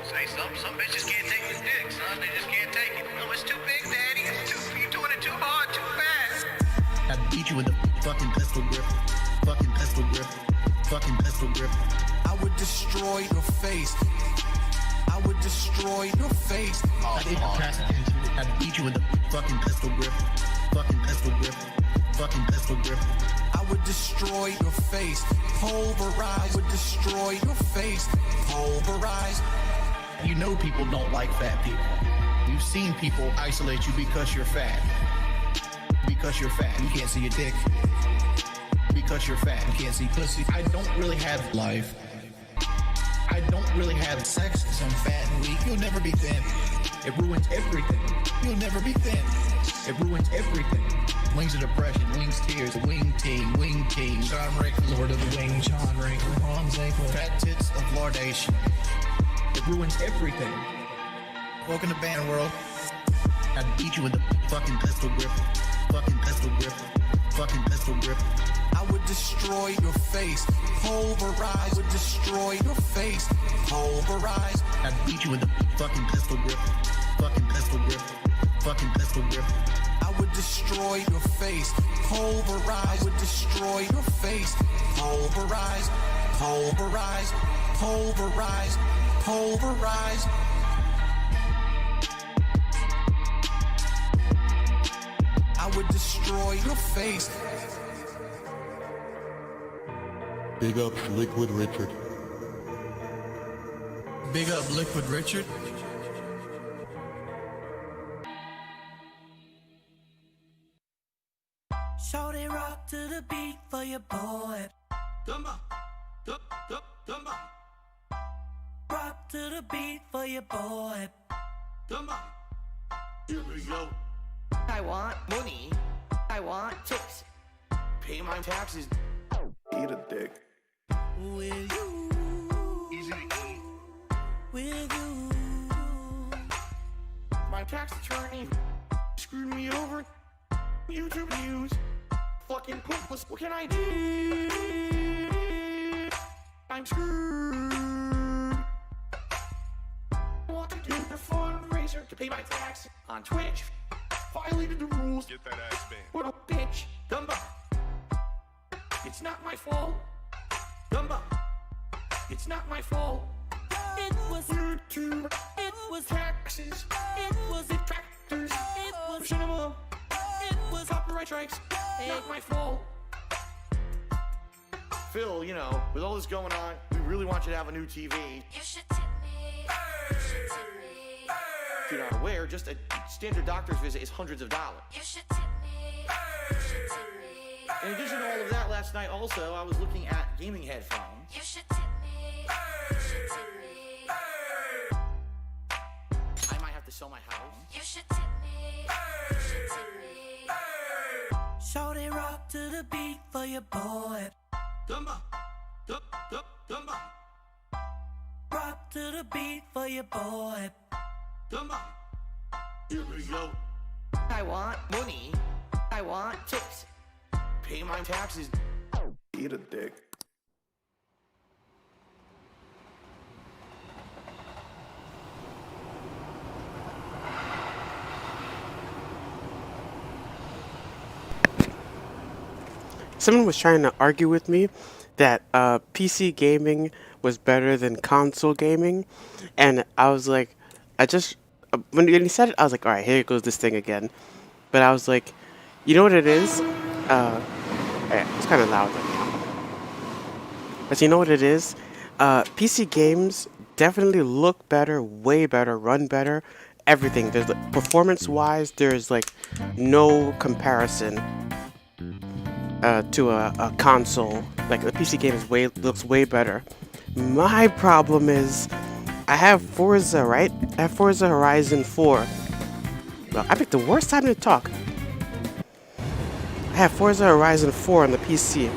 Say something. Some bitches can't take this dick, son. They just can't take it. No, it's too big, daddy. You're doing it too hard, too fast. I'd beat you with a fucking pistol grip. Fucking pistol grip. Fucking pistol grip. I would destroy your face. I would destroy your face. I'd beat you with a fucking pistol grip. Fucking pistol grip. Fucking pistol grip. I would destroy your face. Pulverize. I would destroy your face. Pulverize. You know people don't like fat people. You've seen people isolate you because you're fat. Because you're fat. You can't see your dick. Because you're fat. You can't see pussy. I don't really have life. I don't really have sex because I'm fat and weak. You'll never be thin. It ruins everything. You'll never be thin. It ruins everything. Wings of depression, wings tears, wing team, John Rick, Lord of the Wings, John Rick, fat tits of laudation. It ruins everything. Welcome to band world. I'd beat you with a fucking pistol grip. Fucking pistol grip. Fucking pistol grip. I would destroy your face. Pulverize. I would destroy your face. Pulverize. I'd beat you with a fucking pistol grip. Fucking pistol grip. Fucking pistol grip. I would destroy your face. Pulverize. I would destroy your face. Pulverize. Pulverize. Pulverize. Pulverize. I would destroy your face. Big up Liquid Richard. Big up Liquid Richard. Shorty rock to the beat for your boy. Rock to the beat for your boy. Here we go. I want money. I want chicks. Pay my taxes. Eat a dick. Will you? Easy to eat. Will you? My tax attorney screwed me over. YouTube views. Fucking pointless. What can I do? I'm screwed. I want to do a fundraiser to pay my tax on Twitch. Violated the rules. Get that ass banned. What a bitch. Dumba. It's not my fault. Dumba. It's not my fault. It was YouTube. It was Taxes. It was Detractors. It was Cinema. It was Copyright strikes. Not my fault. Phil, you know, with all this going on, we really want you to have a new TV. You should tip me. You should tip me. If you're not aware, just a standard doctor's visit is hundreds of dollars. You should tip me. You should tip me. In addition to all of that, last night also, I was looking at gaming headphones. You should tip me. You should tip me. I might have to sell my house. You should tip me. You should tip me. Shorty rock to the beat for your boy. Dumba. Rock to the beat for your boy. Dumba. Here we go. I want money. I want chicks. Pay my taxes. Eat a dick. Someone was trying to argue with me that PC gaming was better than console gaming, and I was like, when he said it, I was like, all right, here goes this thing again. But I was like, you know what it is? It's kind of loud right now. But you know what it is? PC games definitely look better, way better, run better, everything. There's performance-wise, there's like no comparison to a console. Like the PC game looks way better. My problem is I have Forza, right? I have Forza Horizon 4. Well, I picked the worst time to talk. I have Forza Horizon 4 on the PC.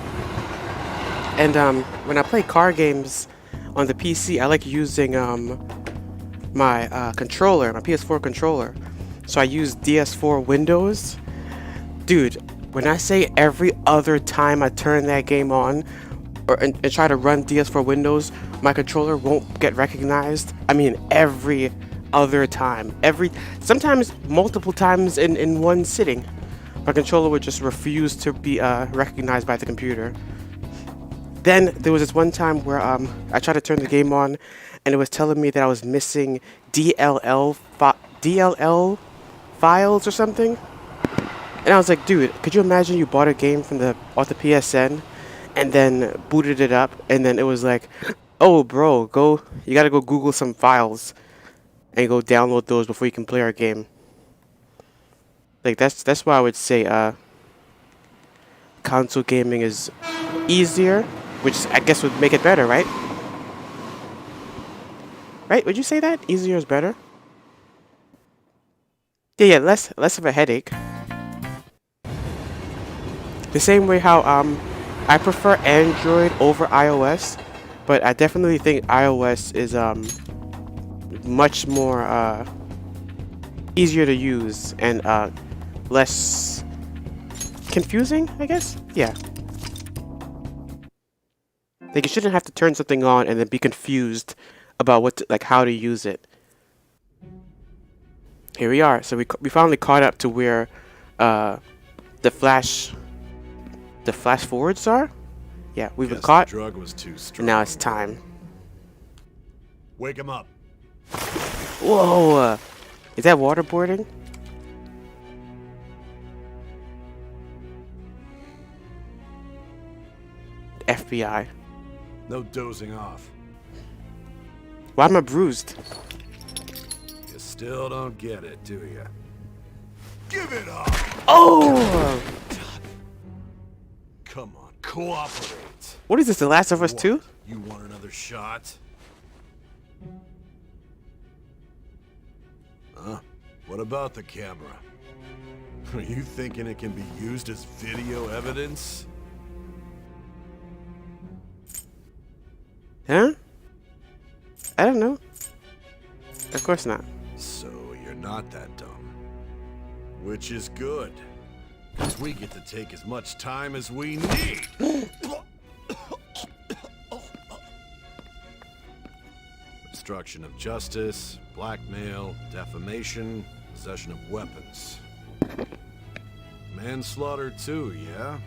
And when I play car games on the PC, I like using my controller, my PS4 controller. So I use DS4 Windows. Dude, when I say every other time I turn that game on and try to run DS4 Windows, my controller won't get recognized. I mean, every other time. Sometimes multiple times in one sitting. My controller would just refuse to be recognized by the computer. Then there was this one time where I tried to turn the game on and it was telling me that I was missing DLL files or something. And I was like, dude, could you imagine you bought a game from off the PSN and then booted it up and then it was like, oh bro, you gotta go Google some files and go download those before you can play our game. Like that's why I would say console gaming is easier, which I guess would make it better, right? Right? Would you say that? Easier is better? Yeah, less of a headache. The same way how I prefer Android over iOS, but I definitely think iOS is much more easier to use and less confusing, I guess. Yeah. Like you shouldn't have to turn something on and then be confused about how to use it. Here we are. So we finally caught up to where the flash forwards are. Yeah, we've been caught. The drug was too strong. And now it's time. Wake him up. Whoa! Is that waterboarding? FBI. No dozing off. Why am I bruised? You still don't get it, do you? Give it up! Oh! Come on, cooperate. What is this, The Last of Us 2? You want another shot? Huh? What about the camera? Are you thinking it can be used as video evidence? Huh? I don't know. Of course not. So you're not that dumb. Which is good. Because we get to take as much time as we need. Obstruction of justice, blackmail, defamation, possession of weapons. Manslaughter too, yeah?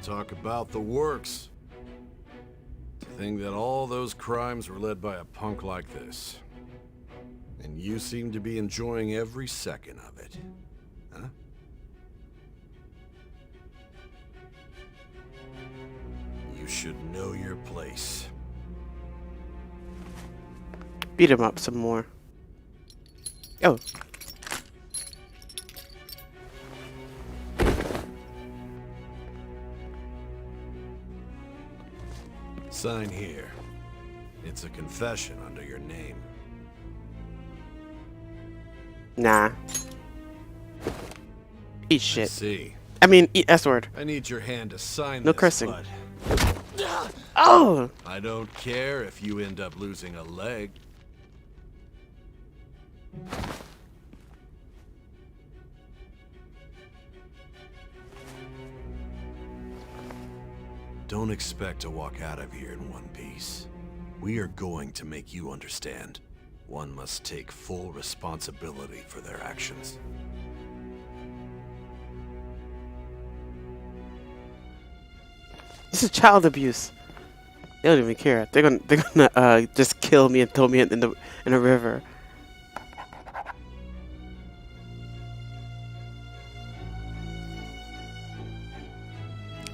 Talk about the works. To think that all those crimes were led by a punk like this. And you seem to be enjoying every second of it. Huh? You should know your place. Beat him up some more. Oh. Sign here. It's a confession under your name. Nah. Eat I shit. see. I mean, eat S-word. I need your hand to sign No this, cursing. bud. Oh! I don't care if you end up losing a leg. Don't expect to walk out of here in one piece. We are going to make you understand. One must take full responsibility for their actions. This is child abuse. They don't even care. They're gonna just kill me and throw me in a river.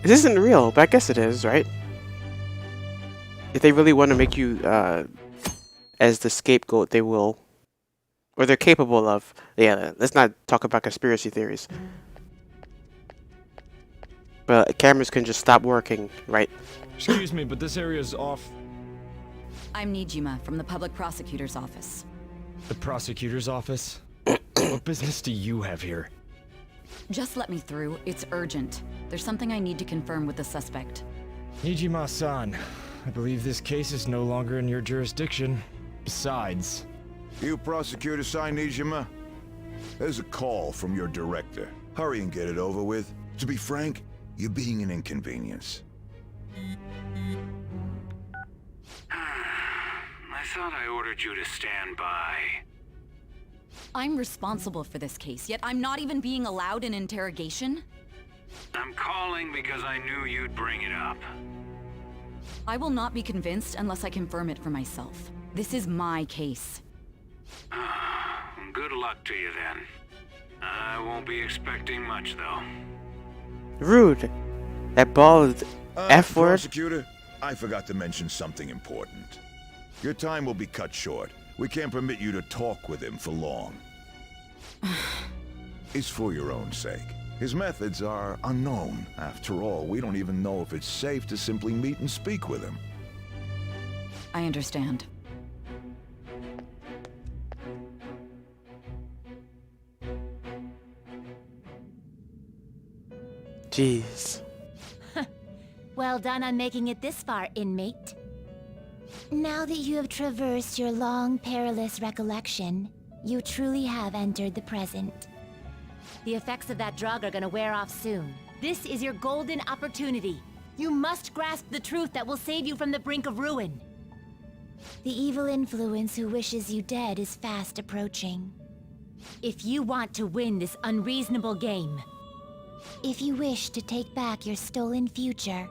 This isn't real, but I guess it is, right? If they really want to make you as the scapegoat, they will. Or they're capable of. Yeah, let's not talk about conspiracy theories. But cameras can just stop working, right? Excuse me, but this area's off. I'm Nijima from the public prosecutor's office. The prosecutor's office? What business do you have here? Just let me through. It's urgent. There's something I need to confirm with the suspect. Nijima-san, I believe this case is no longer in your jurisdiction. Besides... You prosecutor signed Nijima? There's a call from your director. Hurry and get it over with. To be frank, you're being an inconvenience. thought I ordered you to stand by. I'm responsible for this case, yet I'm not even being allowed an interrogation? I'm calling because I knew you'd bring it up. I will not be convinced unless I confirm it for myself. This is my case. Good luck to you then. I won't be expecting much though. Rude. That ball is F word. Prosecutor, I forgot to mention something important. Your time will be cut short. We can't permit you to talk with him for long. It's for your own sake. His methods are unknown. After all, we don't even know if it's safe to simply meet and speak with him. I understand. Jeez. Well done on making it this far, inmate. Now that you have traversed your long, perilous recollection, you truly have entered the present. The effects of that drug are gonna wear off soon. This is your golden opportunity. You must grasp the truth that will save you from the brink of ruin. The evil influence who wishes you dead is fast approaching. If you want to win this unreasonable game, if you wish to take back your stolen future,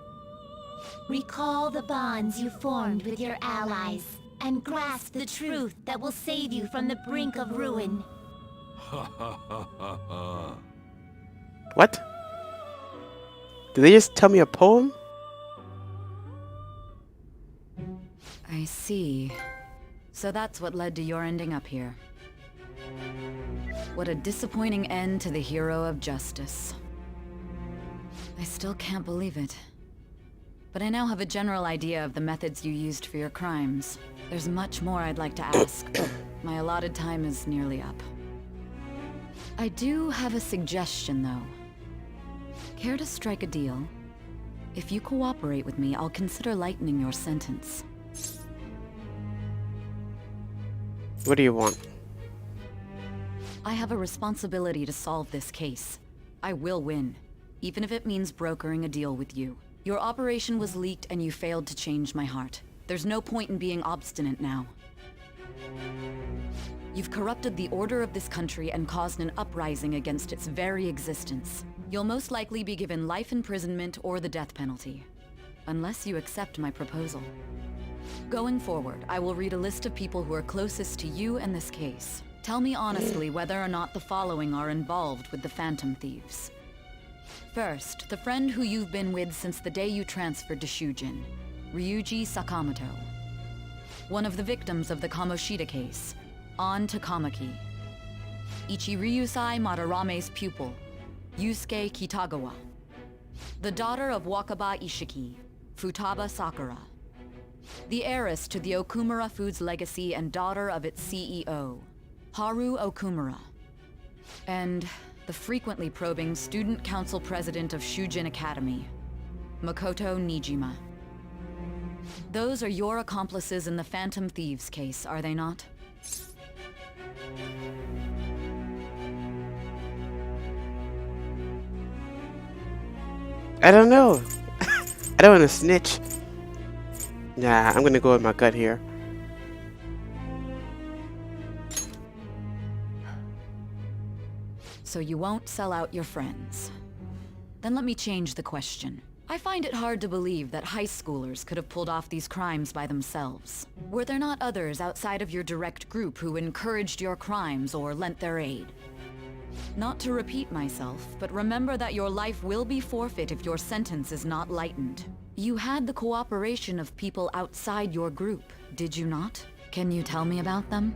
recall the bonds you formed with your allies, and grasp the truth that will save you from the brink of ruin. What? Did they just tell me a poem? I see. So that's what led to your ending up here. What a disappointing end to the hero of justice. I still can't believe it. But I now have a general idea of the methods you used for your crimes. There's much more I'd like to ask, but my allotted time is nearly up. I do have a suggestion, though. Care to strike a deal? If you cooperate with me, I'll consider lightening your sentence. What do you want? I have a responsibility to solve this case. I will win, even if it means brokering a deal with you. Your operation was leaked and you failed to change my heart. There's no point in being obstinate now. You've corrupted the order of this country and caused an uprising against its very existence. You'll most likely be given life imprisonment or the death penalty, unless you accept my proposal. Going forward, I will read a list of people who are closest to you in this case. Tell me honestly whether or not the following are involved with the Phantom Thieves. First, the friend who you've been with since the day you transferred to Shujin, Ryuji Sakamoto. One of the victims of the Kamoshida case, An Takamaki. Ichiryusai Madarame's pupil, Yusuke Kitagawa. The daughter of Wakaba Ishiki, Futaba Sakura. The heiress to the Okumura Foods legacy and daughter of its CEO, Haru Okumura. And the frequently probing student council president of Shujin Academy, Makoto Nijima. Those are your accomplices in the Phantom Thieves case, are they not? I don't know. I don't want to snitch. Nah, I'm gonna go with my gut here. So you won't sell out your friends. Then let me change the question. I find it hard to believe that high schoolers could have pulled off these crimes by themselves. Were there not others outside of your direct group who encouraged your crimes or lent their aid? Not to repeat myself, but remember that your life will be forfeit if your sentence is not lightened. You had the cooperation of people outside your group, did you not? Can you tell me about them?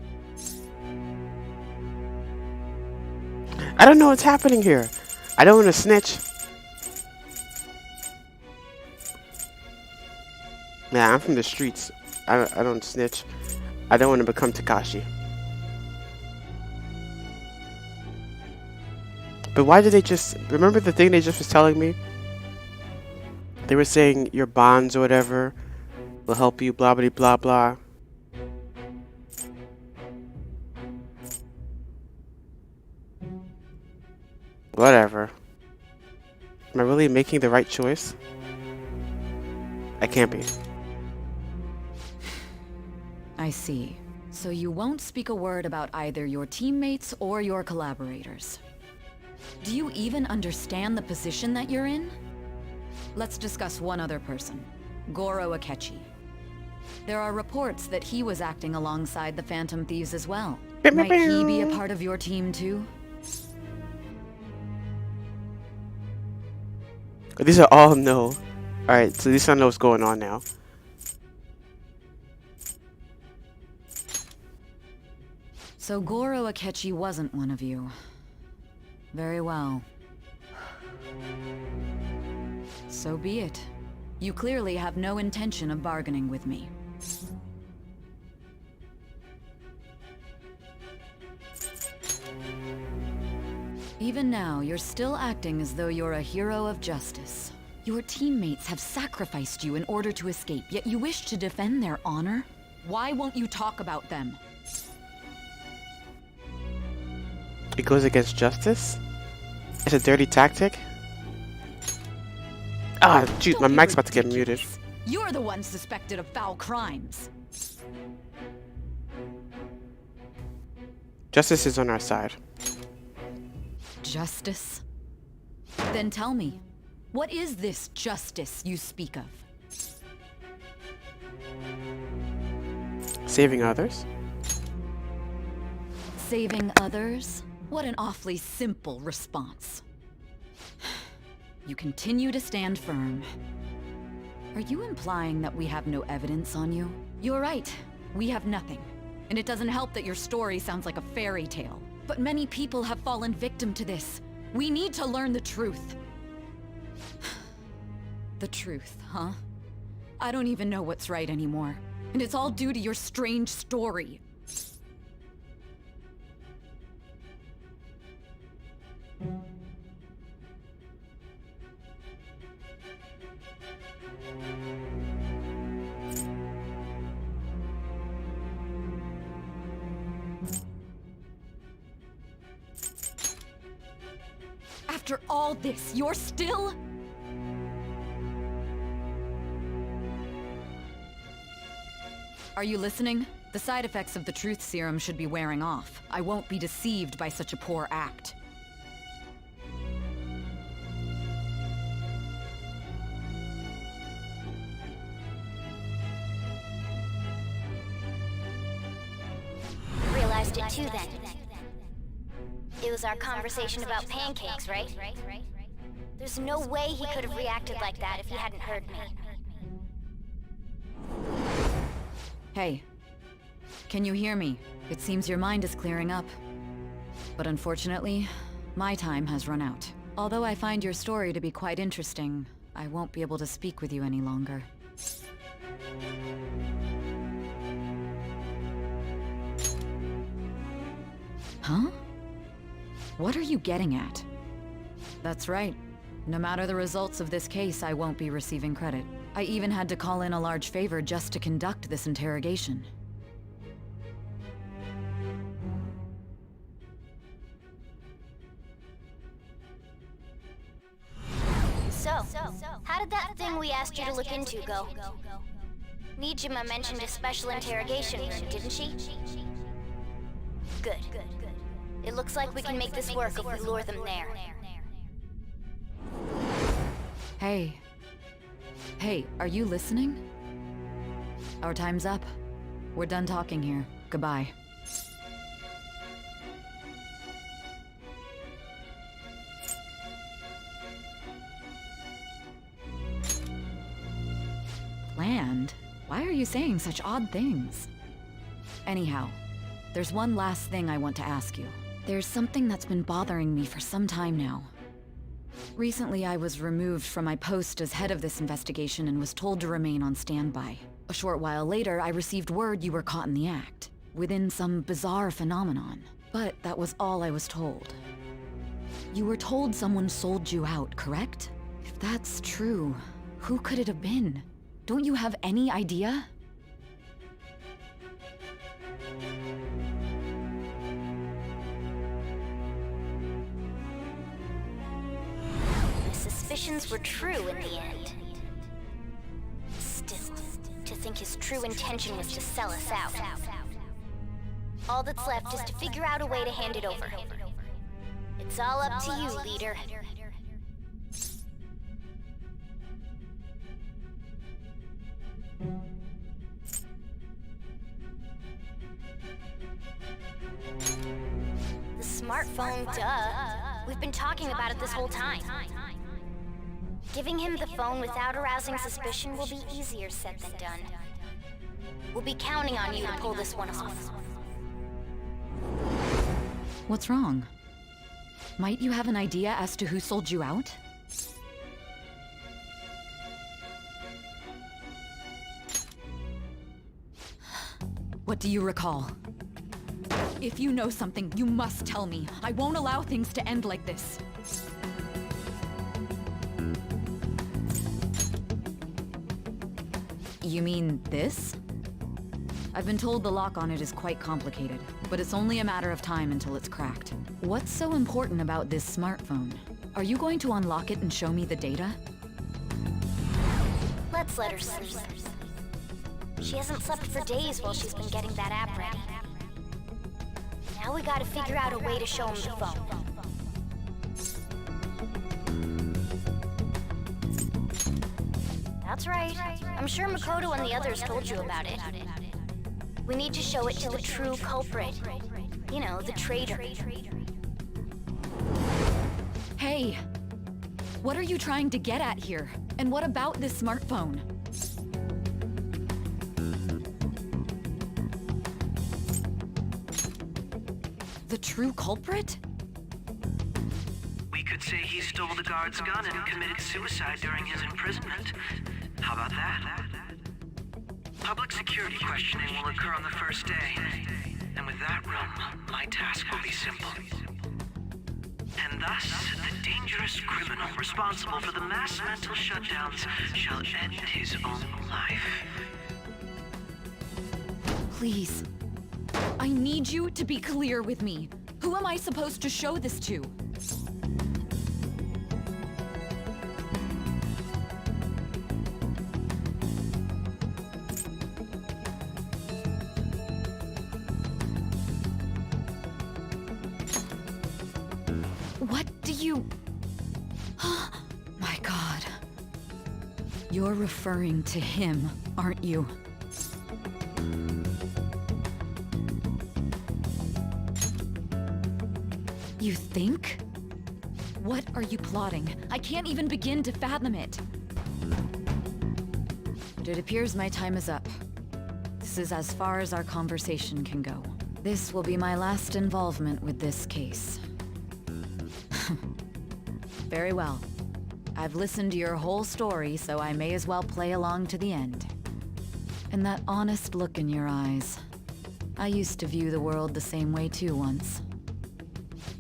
I don't know what's happening here. I don't want to snitch. Nah, I'm from the streets. I don't snitch. I don't want to become Takashi. But why did they just... Remember the thing they just was telling me? They were saying your bonds or whatever will help you, blah, blah, blah, blah. Whatever. Am I really making the right choice? I can't be. I see. So you won't speak a word about either your teammates or your collaborators. Do you even understand the position that you're in? Let's discuss one other person, Goro Akechi. There are reports that he was acting alongside the Phantom Thieves as well. Might he be a part of your team too? These are all no. Alright, so these I know what's going on now. So Goro Akechi wasn't one of you. Very well. So be it. You clearly have no intention of bargaining with me. Even now, you're still acting as though you're a hero of justice. Your teammates have sacrificed you in order to escape, yet you wish to defend their honor? Why won't you talk about them? It goes against justice? It's a dirty tactic? Ah, shoot, my mic's about to get muted. You're the one suspected of foul crimes. Justice is on our side. Justice? Then tell me, what is this justice you speak of? Saving others? Saving others? What an awfully simple response. You continue to stand firm. Are you implying that we have no evidence on you? You're right, we have nothing. And it doesn't help that your story sounds like a fairy tale. But many people have fallen victim to this. We need to learn the truth. The truth, huh? I don't even know what's right anymore. And it's all due to your strange story. After all this, you're still... Are you listening? The side effects of the truth serum should be wearing off. I won't be deceived by such a poor act. Realized it too then. It was our conversation about pancakes, right? There's no way he could have reacted like that if he hadn't heard me. Hey, can you hear me? It seems your mind is clearing up. But unfortunately, my time has run out. Although I find your story to be quite interesting, I won't be able to speak with you any longer. Huh? What are you getting at? That's right. No matter the results of this case, I won't be receiving credit. I even had to call in a large favor just to conduct this interrogation. So, how did that thing we asked you to look into go? Nijima mentioned a special interrogation room, didn't she? Good. It looks like we can make this work if we lure them there. Hey. Hey, are you listening? Our time's up. We're done talking here. Goodbye. Planned? Why are you saying such odd things? Anyhow, there's one last thing I want to ask you. There's something that's been bothering me for some time now. Recently, I was removed from my post as head of this investigation and was told to remain on standby. A short while later, I received word you were caught in the act, within some bizarre phenomenon. But that was all I was told. You were told someone sold you out, correct? If that's true, who could it have been? Don't you have any idea? The suspicions were true in the end. Still, to think think his true intention was to sell us out. All that's left is to figure out a way to hand it over. It's all up to you, leader. The smartphone, duh. We've been talking about it this whole time. Giving him the phone without arousing suspicion will be easier said than done. We'll be counting on you to pull this one off. What's wrong? Might you have an idea as to who sold you out? What do you recall? If you know something, you must tell me. I won't allow things to end like this. You mean this? I've been told the lock on it is quite complicated, but it's only a matter of time until it's cracked. What's so important about this smartphone? Are you going to unlock it and show me the data? Let's let her sleep. She hasn't slept for days while she's been getting that app ready. Now we gotta figure out a way to show him the phone. That's right. I'm sure Makoto and the others told you about it. We need to show it to the true culprit. You know, the traitor. Hey! What are you trying to get at here? And what about this smartphone? The true culprit? We could say he stole the guard's gun and committed suicide during his imprisonment. How about that? Public security questioning will occur on the first day. And with that realm, my task will be simple. And thus, the dangerous criminal responsible for the mass mental shutdowns shall end his own life. Please. I need you to be clear with me. Who am I supposed to show this to? What do you... My God. You're referring to him, aren't you? You think? What are you plotting? I can't even begin to fathom it. But it appears my time is up. This is as far as our conversation can go. This will be my last involvement with this case. Very well. I've listened to your whole story, so I may as well play along to the end. And that honest look in your eyes. I used to view the world the same way too once.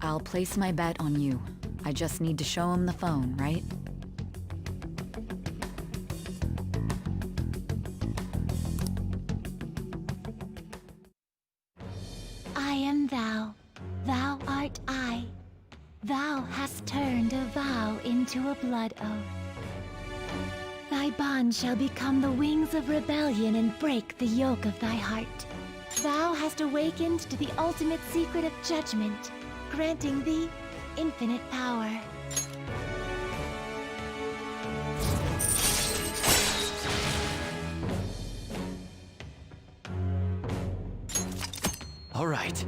I'll place my bet on you. I just need to show him the phone, right? I am thou, thou art I. Thou hast turned a vow into a blood oath. Thy bond shall become the wings of rebellion and break the yoke of thy heart. Thou hast awakened to the ultimate secret of judgment, granting thee infinite power. All right.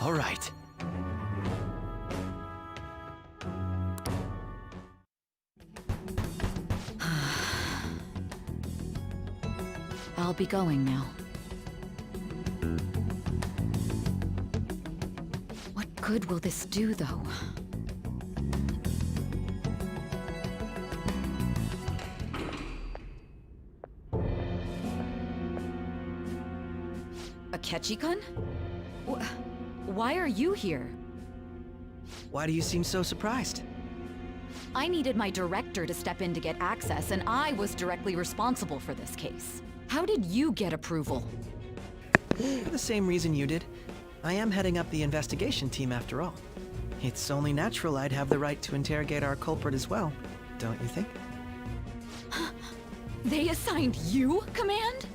All right. I'll be going now. What good will this do, though? Akechi-kun? Why are you here? Why do you seem so surprised? I needed my director to step in to get access, and I was directly responsible for this case. How did you get approval? For the same reason you did. I am heading up the investigation team after all. It's only natural I'd have the right to interrogate our culprit as well, don't you think? They assigned you command?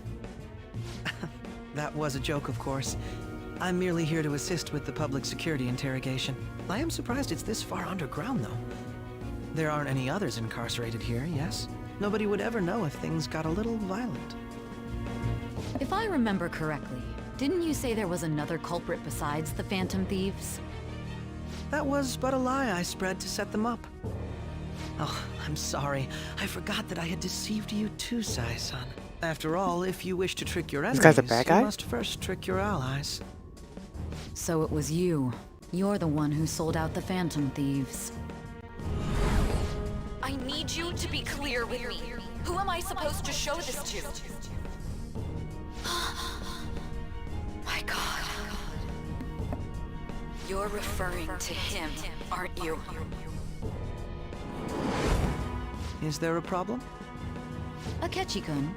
That was a joke, of course. I'm merely here to assist with the public security interrogation. I am surprised it's this far underground, though. There aren't any others incarcerated here, yes? Nobody would ever know if things got a little violent. If I remember correctly, didn't you say there was another culprit besides the Phantom Thieves? That was but a lie I spread to set them up. Oh, I'm sorry. I forgot that I had deceived you too, Sai-san. After all, if you wish to trick your enemies, guy's a bad guy? you must first trick your allies. So it was you. You're the one who sold out the Phantom Thieves. I need you to be clear with me. Who am I supposed to show this to? My God. You're referring to him, aren't you? Is there a problem? Akechi-kun,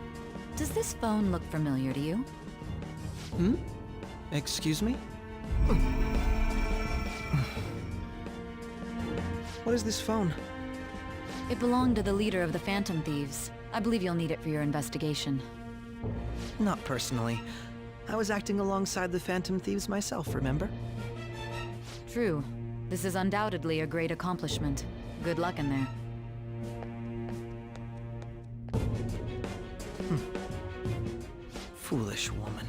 does this phone look familiar to you? Hmm? Excuse me? What is this phone? It belonged to the leader of the Phantom Thieves. I believe you'll need it for your investigation. Not personally. I was acting alongside the Phantom Thieves myself, remember? True. This is undoubtedly a great accomplishment. Good luck in there. Foolish woman.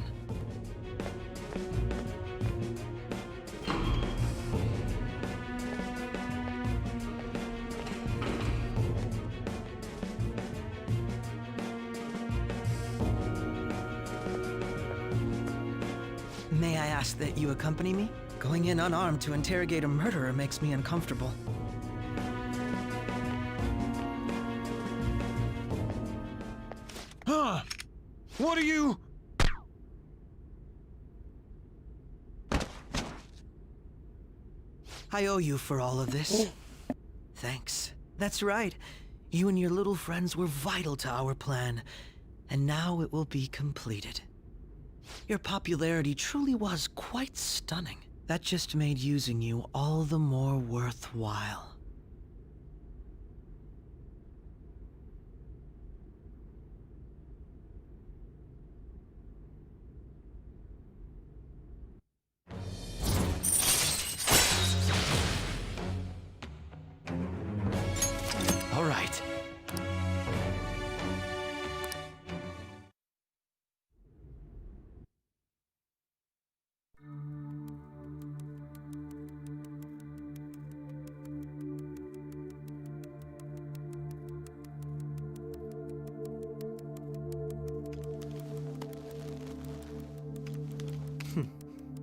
May I ask that you accompany me? Going in unarmed to interrogate a murderer makes me uncomfortable. Huh? What are you? I owe you for all of this. Thanks. That's right. You and your little friends were vital to our plan, and now it will be completed. Your popularity truly was quite stunning. That just made using you all the more worthwhile. All right.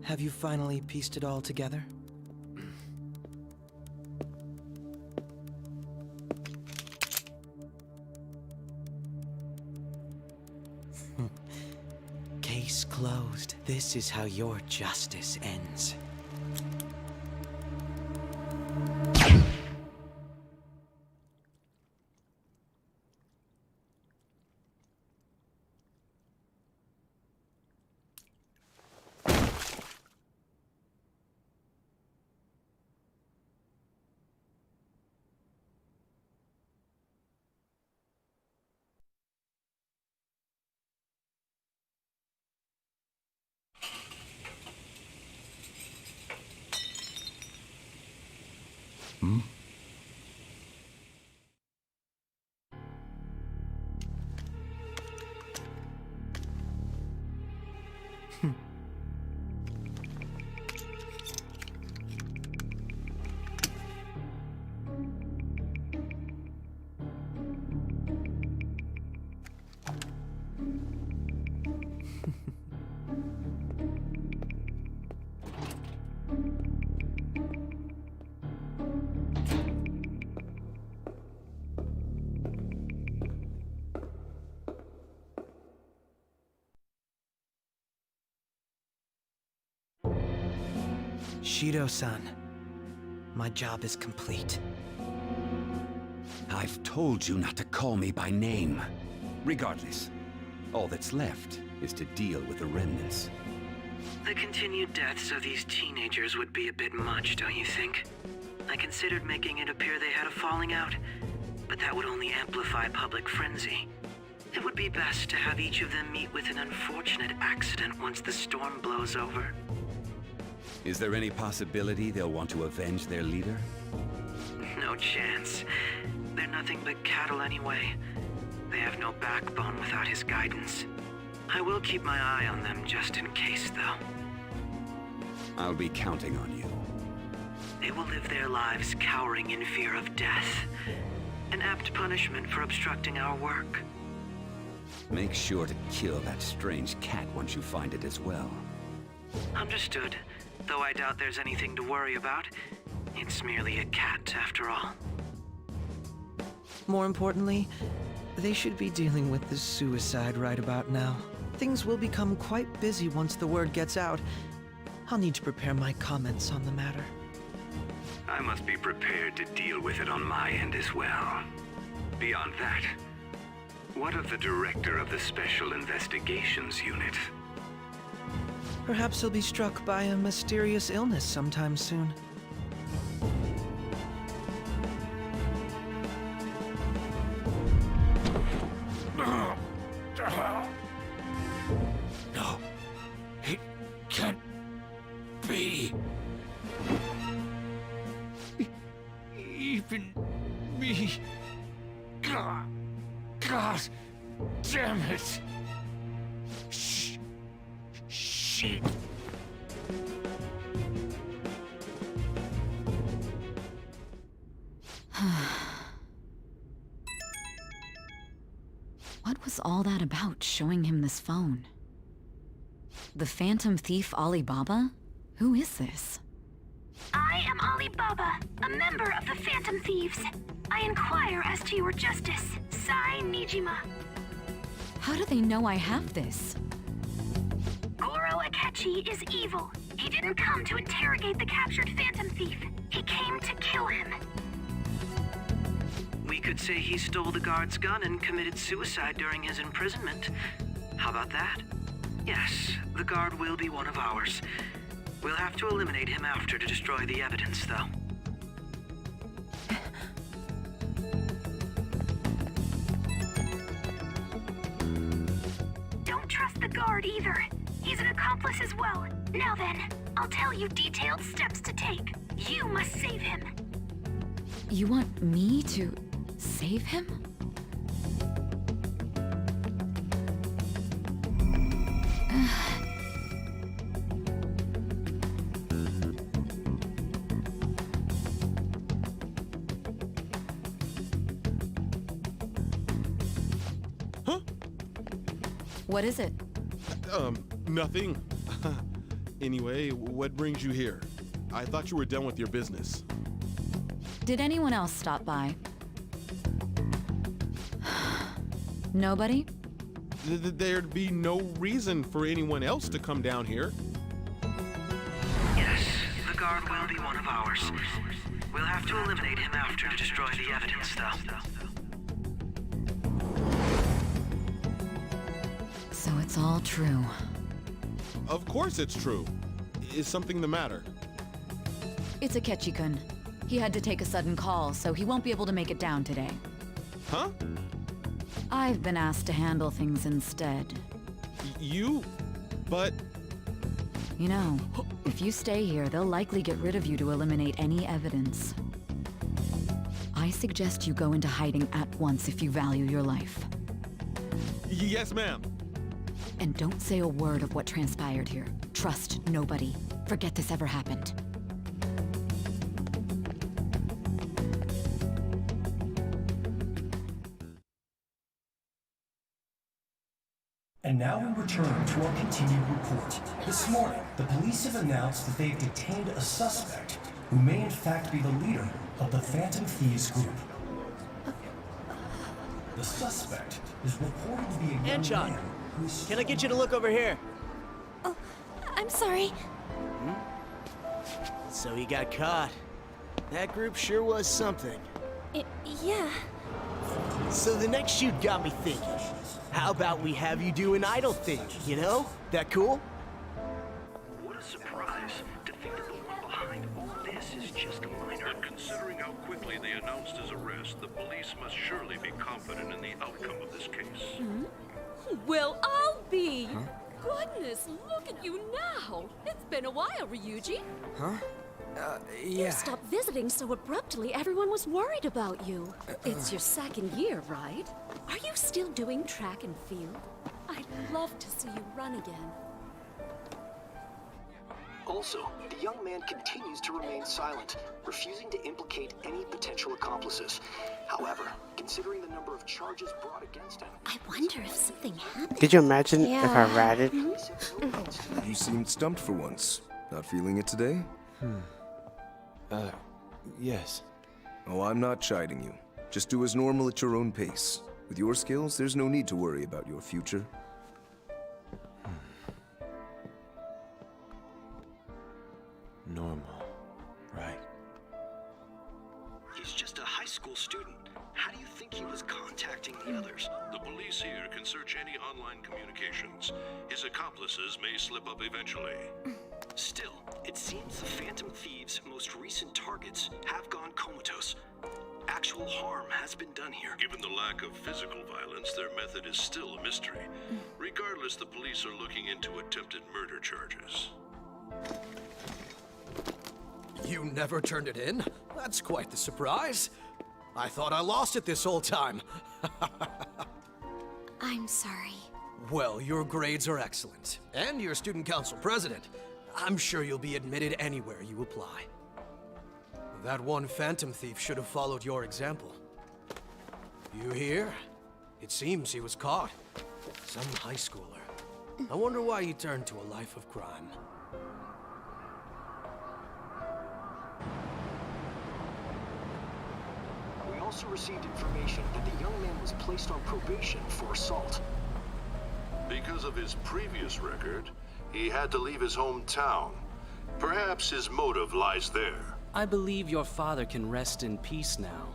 Have you finally pieced it all together? Case closed. This is how your justice ends. Hmm? Shido-san, my job is complete. I've told you not to call me by name. Regardless, all that's left is to deal with the remnants. The continued deaths of these teenagers would be a bit much, don't you think? I considered making it appear they had a falling out, but that would only amplify public frenzy. It would be best to have each of them meet with an unfortunate accident once the storm blows over. Is there any possibility they'll want to avenge their leader? No chance. They're nothing but cattle anyway. They have no backbone without his guidance. I will keep my eye on them just in case, though. I'll be counting on you. They will live their lives cowering in fear of death. An apt punishment for obstructing our work. Make sure to kill that strange cat once you find it as well. Understood. Though I doubt there's anything to worry about. It's merely a cat, after all. More importantly, they should be dealing with the suicide right about now. Things will become quite busy once the word gets out. I'll need to prepare my comments on the matter. I must be prepared to deal with it on my end as well. Beyond that, what of the director of the Special Investigations Unit? Perhaps he'll be struck by a mysterious illness sometime soon. No, it can't be. Even me. God damn it. Shit. What was all that about, showing him this phone? The Phantom Thief Alibaba? Who is this? I am Alibaba, a member of the Phantom Thieves. I inquire as to your justice, Sai Nijima. How do they know I have this? Goro Akechi is evil. He didn't come to interrogate the captured Phantom Thief. He came to kill him. We could say he stole the guard's gun and committed suicide during his imprisonment. How about that? Yes, the guard will be one of ours. We'll have to eliminate him after to destroy the evidence, though. Don't trust the guard either. He's an accomplice as well. Now then, I'll tell you detailed steps to take. You must save him. You want me to save him? Huh? What is it? Nothing. Anyway, what brings you here? I thought you were done with your business. Did anyone else stop by? Nobody? There'd be no reason for anyone else to come down here. Yes, the guard will be one of ours. We'll have to eliminate him after to destroy the evidence, though. So it's all true. Of course it's true. Is something the matter? It's Akechi-kun. He had to take a sudden call, so he won't be able to make it down today. Huh? I've been asked to handle things instead. But... You know, if you stay here, they'll likely get rid of you to eliminate any evidence. I suggest you go into hiding at once if you value your life. Yes, ma'am. And don't say a word of what transpired here. Trust nobody. Forget this ever happened. And now we return to our continued report. This morning, the police have announced that they've detained a suspect who may in fact be the leader of the Phantom Thieves group. The suspect is reported to be a young Anchon, man who's... can I get you to look over here? Oh, I'm sorry. So he got caught. That group sure was something. Yeah. So the next shoot got me thinking. How about we have you do an idol thing, you know? That cool? police must surely be confident in the outcome of this case. Well, I'll be. Goodness, look at you now. It's been a while, Ryuji. Huh? You Yeah. stopped visiting so abruptly, everyone was worried about you. It's your second year, right? Are you still doing track and field? I'd love to see you run again. Also, the young man continues to remain silent, refusing to implicate any potential accomplices. However, considering the number of charges brought against him, I wonder if something happened. Could you imagine if I ratted? You seemed stumped for once. Not feeling it today? Yes. Oh, I'm not chiding you. Just do as normal at your own pace. With your skills, there's no need to worry about your future. Normal, right? he's just a high school student. How do you think he was contacting the others? The police here can search any online communications. His accomplices may slip up eventually. Still, it seems the Phantom Thieves' most recent targets have gone comatose. Actual harm has been done here. Given the lack of physical violence, their method is still a mystery. Regardless, the police are looking into attempted murder charges. You never turned it in? That's quite the surprise. I thought I lost it this whole time. I'm sorry. Well, your grades are excellent. And you're student council president. I'm sure you'll be admitted anywhere you apply. That one phantom thief should have followed your example. You hear? It seems he was caught. Some high schooler. I wonder why he turned to a life of crime. We also received information that the young man was placed on probation for assault. Because of his previous record, he had to leave his hometown. Perhaps his motive lies there. I believe your father can rest in peace now.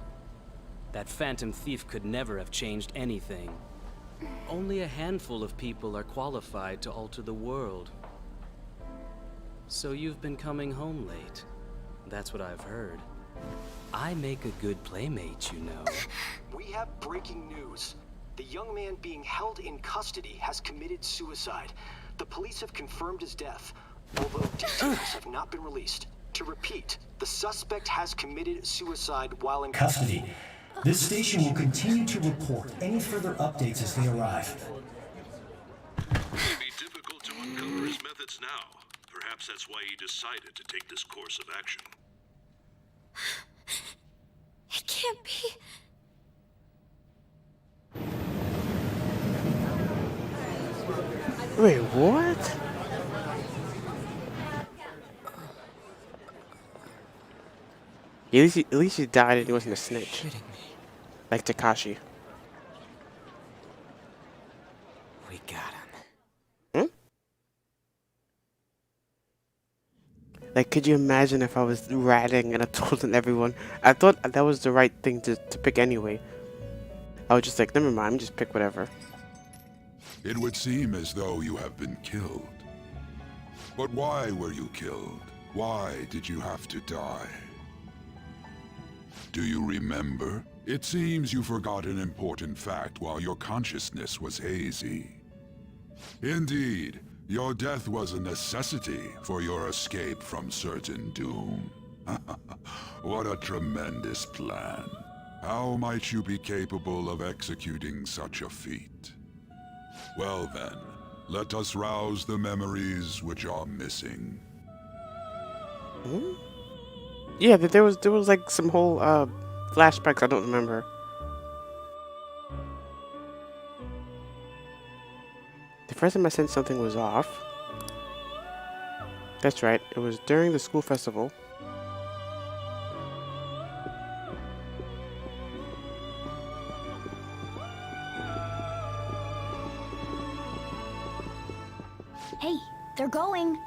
That phantom thief could never have changed anything. Only a handful of people are qualified to alter the world. So you've been coming home late. That's what I've heard. I make a good playmate, you know. We have breaking news. The young man being held in custody has committed suicide. The police have confirmed his death, although details have not been released. To repeat, the suspect has committed suicide while in Custody. This station will continue to report any further updates as they arrive. It may be difficult to uncover his methods now. Perhaps that's why he decided to take this course of action. It can't be. Wait, what? At least he died and he wasn't a snitch. Like Takashi. We got him. Like, could you imagine if I was ratting and I told everyone? I thought that was the right thing to pick anyway. I was just like, never mind, just pick whatever. It would seem as though you have been killed. But why were you killed? Why did you have to die? Do you remember? It seems you forgot an important fact while your consciousness was hazy. Indeed, your death was a necessity for your escape from certain doom. What a tremendous plan. How might you be capable of executing such a feat? Well then, let us rouse the memories which are missing. Yeah, there was like some whole flashbacks I don't remember. The first time I sensed something was off. That's right, it was during the school festival. Hey, they're going.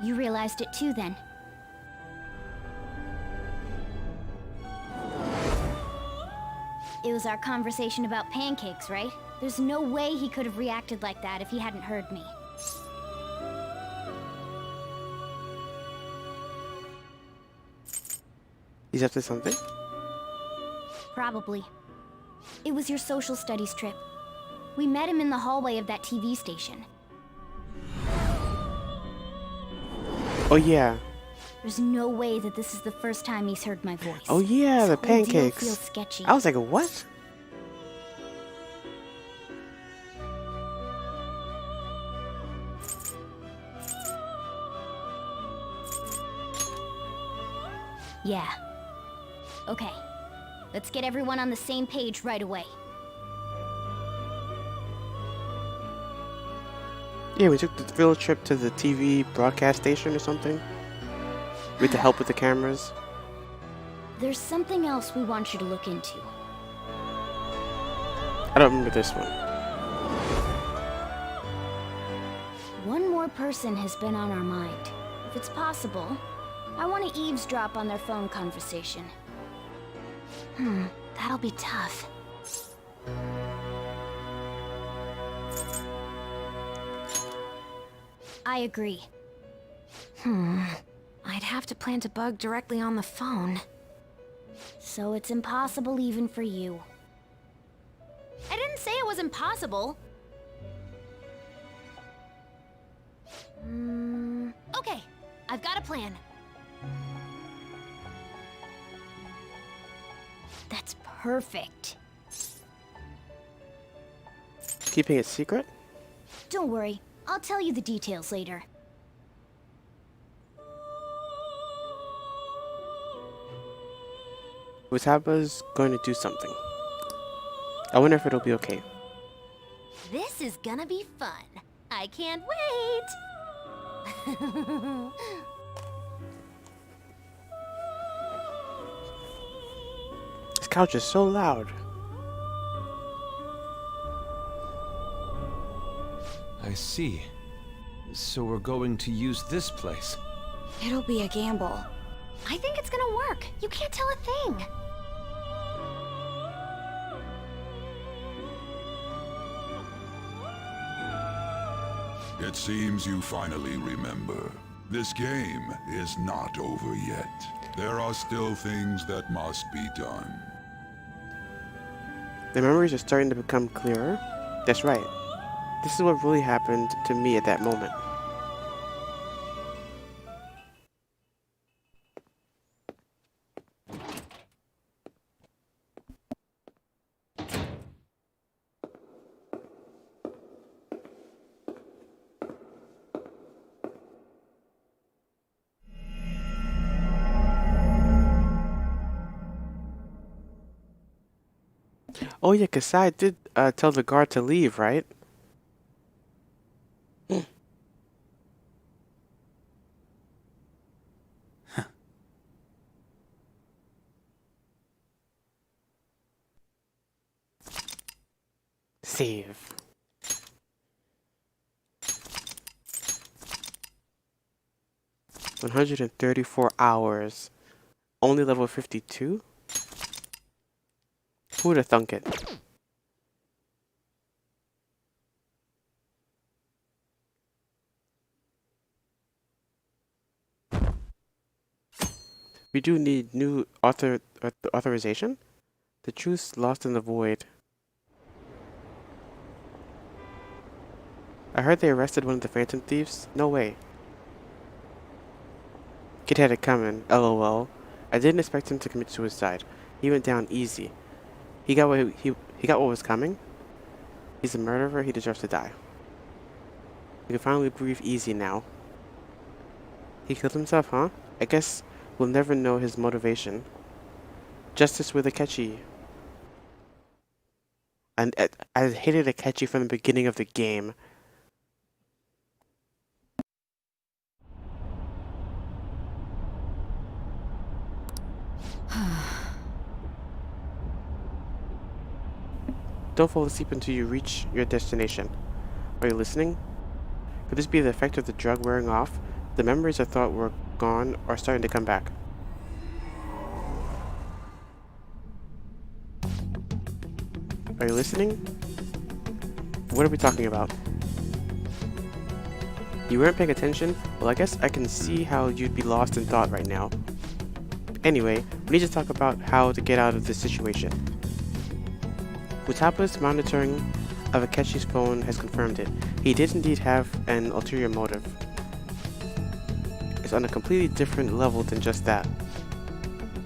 You realized it too, then. It was our conversation about pancakes, right? There's no way he could have reacted like that if he hadn't heard me. He's up to something? Probably. It was your social studies trip. We met him in the hallway of that TV station. Oh yeah. There's no way that this is the first time he's heard my voice. Oh yeah, the This whole deal pancakes. feels sketchy. I was like, what? Yeah. Okay. Let's get everyone on the same page right away. Yeah, we took the field trip to the TV broadcast station or something. With the help with the cameras. There's something else we want you to look into. I don't remember this one. One more person has been on our mind. If it's possible, I want to eavesdrop on their phone conversation. That'll be tough. I agree. I'd have to plant a bug directly on the phone. So it's impossible even for you. I didn't say it was impossible. Okay, I've got a plan. That's perfect. Keeping it secret? Don't worry, I'll tell you the details later. Wataba's going to do something. I wonder if it'll be okay. This is gonna be fun. I can't wait! This couch is so loud. I see. So we're going to use this place. It'll be a gamble. I think it's gonna work. You can't tell a thing. It seems you finally remember. This game is not over yet. There are still things that must be done. The memories are starting to become clearer. That's right. This is what really happened to me at that moment. Oh yeah, Kasai did tell the guard to leave, right? Save. $134 hours. Only level 52? Who would have thunk it? We do need new authorization? The truth's lost in the void. I heard they arrested one of the Phantom Thieves. No way. Kid had it coming. LOL. I didn't expect him to commit suicide. He went down easy. He got what was coming. He's a murderer. He deserves to die. We can finally breathe easy now. He killed himself, huh? I guess we'll never know his motivation. Justice with Akechi. And I hated Akechi from the beginning of the game. Don't fall asleep until you reach your destination. Are you listening? Could this be the effect of the drug wearing off? The memories I thought were gone are starting to come back. Are you listening? What are we talking about? You weren't paying attention? Well, I guess I can see how you'd be lost in thought right now. Anyway, we need to talk about how to get out of this situation. Futaba's monitoring of Akeshi's phone has confirmed it. He did indeed have an ulterior motive. It's on a completely different level than just that.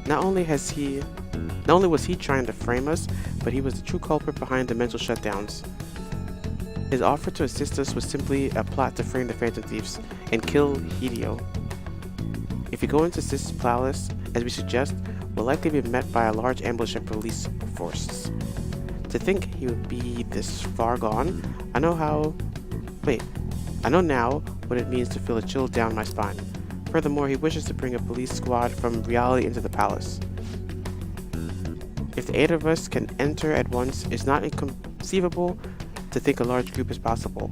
Not only was he trying to frame us, but he was the true culprit behind the mental shutdowns. His offer to assist us was simply a plot to frame the Phantom Thieves and kill Hideo. If we go into Sis Palace, as we suggest, we'll likely be met by a large ambush of police forces. To think he would be this far gone, I know now what it means to feel a chill down my spine. Furthermore, he wishes to bring a police squad from reality into the palace. If the 8 of us can enter at once, it's not inconceivable to think a large group is possible.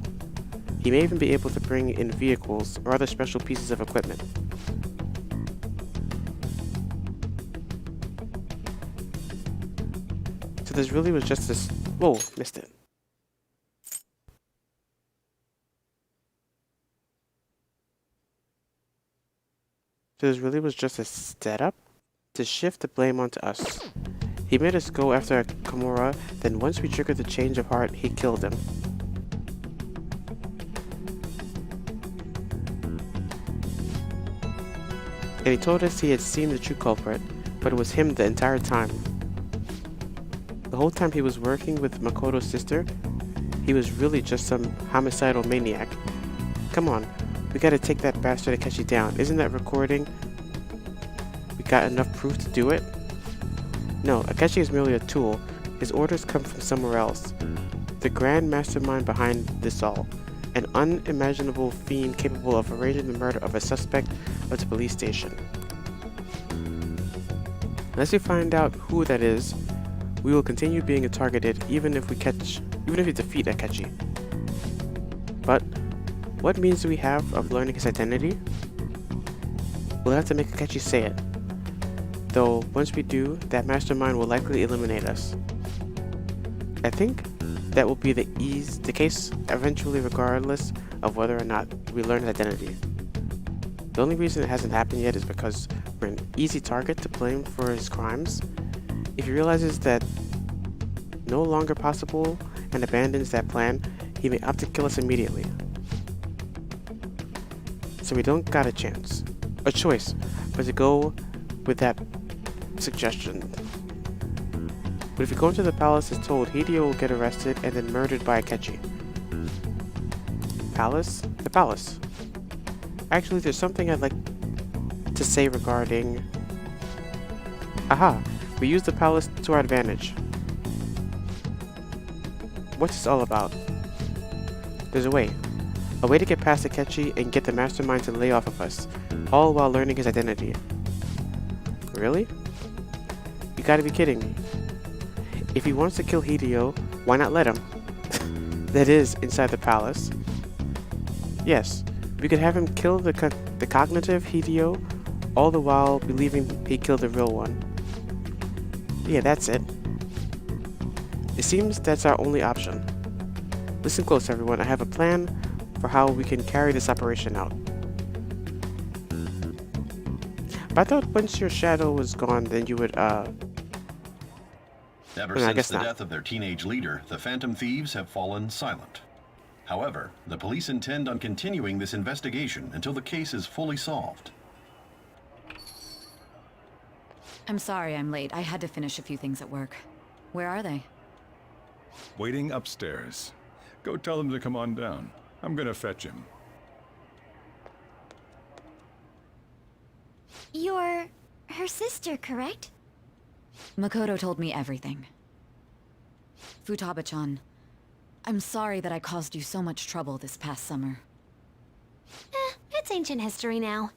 He may even be able to bring in vehicles or other special pieces of equipment. So this really was just this... Whoa, missed it. So this really was just a setup to shift the blame onto us. He made us go after Kimura, then once we triggered the change of heart, he killed him. And he told us he had seen the true culprit, but it was him the entire time. The whole time he was working with Makoto's sister, he was really just some homicidal maniac. Come on, we gotta take that bastard Akechi down. Isn't that recording? We got enough proof to do it? No, Akechi is merely a tool. His orders come from somewhere else. The grand mastermind behind this all. An unimaginable fiend capable of arranging the murder of a suspect of the police station. Unless we find out who that is, we will continue being targeted even if we defeat Akechi. But what means do we have of learning his identity? We'll have to make Akechi say it. Though once we do, that mastermind will likely eliminate us. I think that will be the case eventually, regardless of whether or not we learn his identity. The only reason it hasn't happened yet is because we're an easy target to blame for his crimes. If he realizes that no longer possible and abandons that plan, he may opt to kill us immediately. So we don't got a choice, but to go with that suggestion. But if we go into the palace as told, Hideo will get arrested and then murdered by Akechi. Palace? The palace. Actually, there's something I'd like to say regarding... Aha! We use the palace to our advantage. What's this all about? There's a way to get past Akechi and get the mastermind to lay off of us, all while learning his identity. Really? You gotta be kidding me. If he wants to kill Hideo, why not let him? That is, inside the palace. Yes, we could have him kill the cognitive Hideo, all the while believing he killed the real one. Yeah, that's it. It seems that's our only option. Listen close, everyone. I have a plan for how we can carry this operation out. But I thought once your shadow was gone, then you would, Ever since the death of their teenage leader, the Phantom Thieves have fallen silent. However, the police intend on continuing this investigation until the case is fully solved. I'm sorry I'm late. I had to finish a few things at work. Where are they? Waiting upstairs. Go tell them to come on down. I'm gonna fetch him. You're her sister, correct? Makoto told me everything. Futaba-chan, I'm sorry that I caused you so much trouble this past summer. It's ancient history now.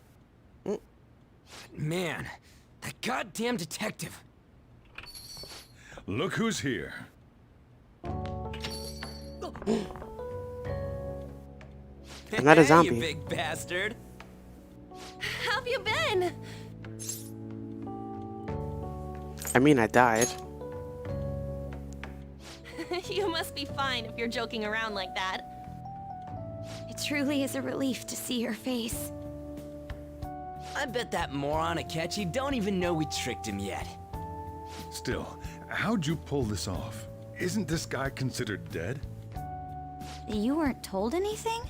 Man, that goddamn detective. Look who's here. I'm not a Hey, zombie. you big bastard. How have you been? I mean, I died. You must be fine if you're joking around like that. It truly is a relief to see your face. I bet that moron Akechi don't even know we tricked him yet. Still, how'd you pull this off? Isn't this guy considered dead? You weren't told anything?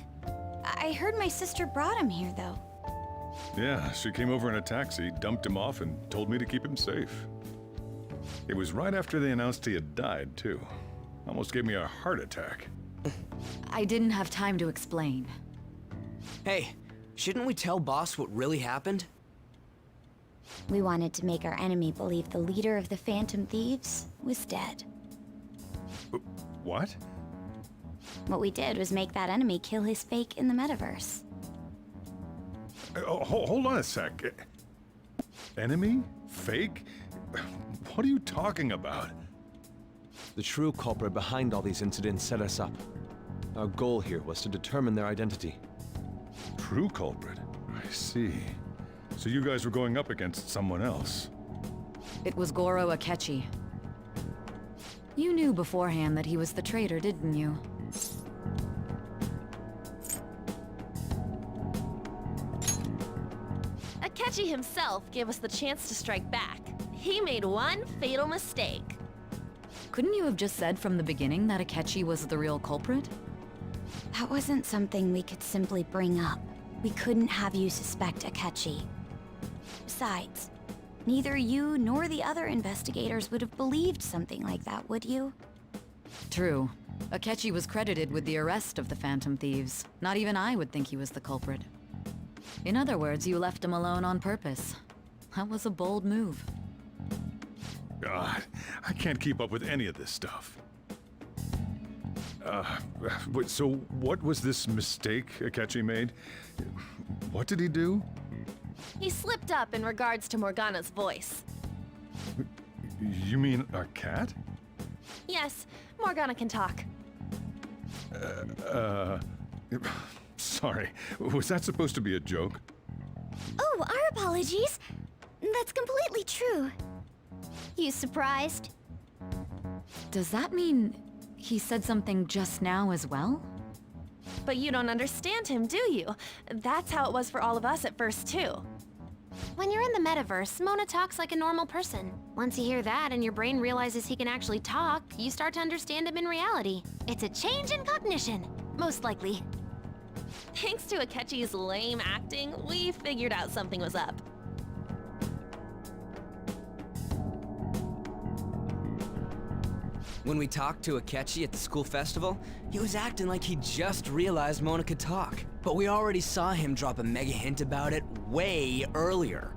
I heard my sister brought him here, though. Yeah, she came over in a taxi, dumped him off, and told me to keep him safe. It was right after they announced he had died, too. Almost gave me a heart attack. I didn't have time to explain. Hey, shouldn't we tell boss what really happened? We wanted to make our enemy believe the leader of the Phantom Thieves was dead. What? What we did was make that enemy kill his fake in the metaverse. Hold on a sec. Enemy? Fake? What are you talking about? The true culprit behind all these incidents set us up. Our goal here was to determine their identity. True culprit? I see. So you guys were going up against someone else. It was Goro Akechi. You knew beforehand that he was the traitor, didn't you? Akechi himself gave us the chance to strike back. He made one fatal mistake. Couldn't you have just said from the beginning that Akechi was the real culprit? That wasn't something we could simply bring up. We couldn't have you suspect Akechi. Besides, neither you nor the other investigators would have believed something like that, would you? True. Akechi was credited with the arrest of the Phantom Thieves. Not even I would think he was the culprit. In other words, you left him alone on purpose. That was a bold move. God, I can't keep up with any of this stuff. So what was this mistake Akechi made? What did he do? He slipped up in regards to Morgana's voice. You mean a cat? Yes, Morgana can talk. Sorry, was that supposed to be a joke? Oh, our apologies. That's completely true. You surprised? Does that mean he said something just now as well? But you don't understand him, do you? That's how it was for all of us at first, too. When you're in the metaverse, Mona talks like a normal person. Once you hear that and your brain realizes he can actually talk, you start to understand him in reality. It's a change in cognition, most likely. Thanks to Akechi's lame acting, we figured out something was up. When we talked to Akechi at the school festival, he was acting like he just realized Mona could talk. But we already saw him drop a mega hint about it way earlier.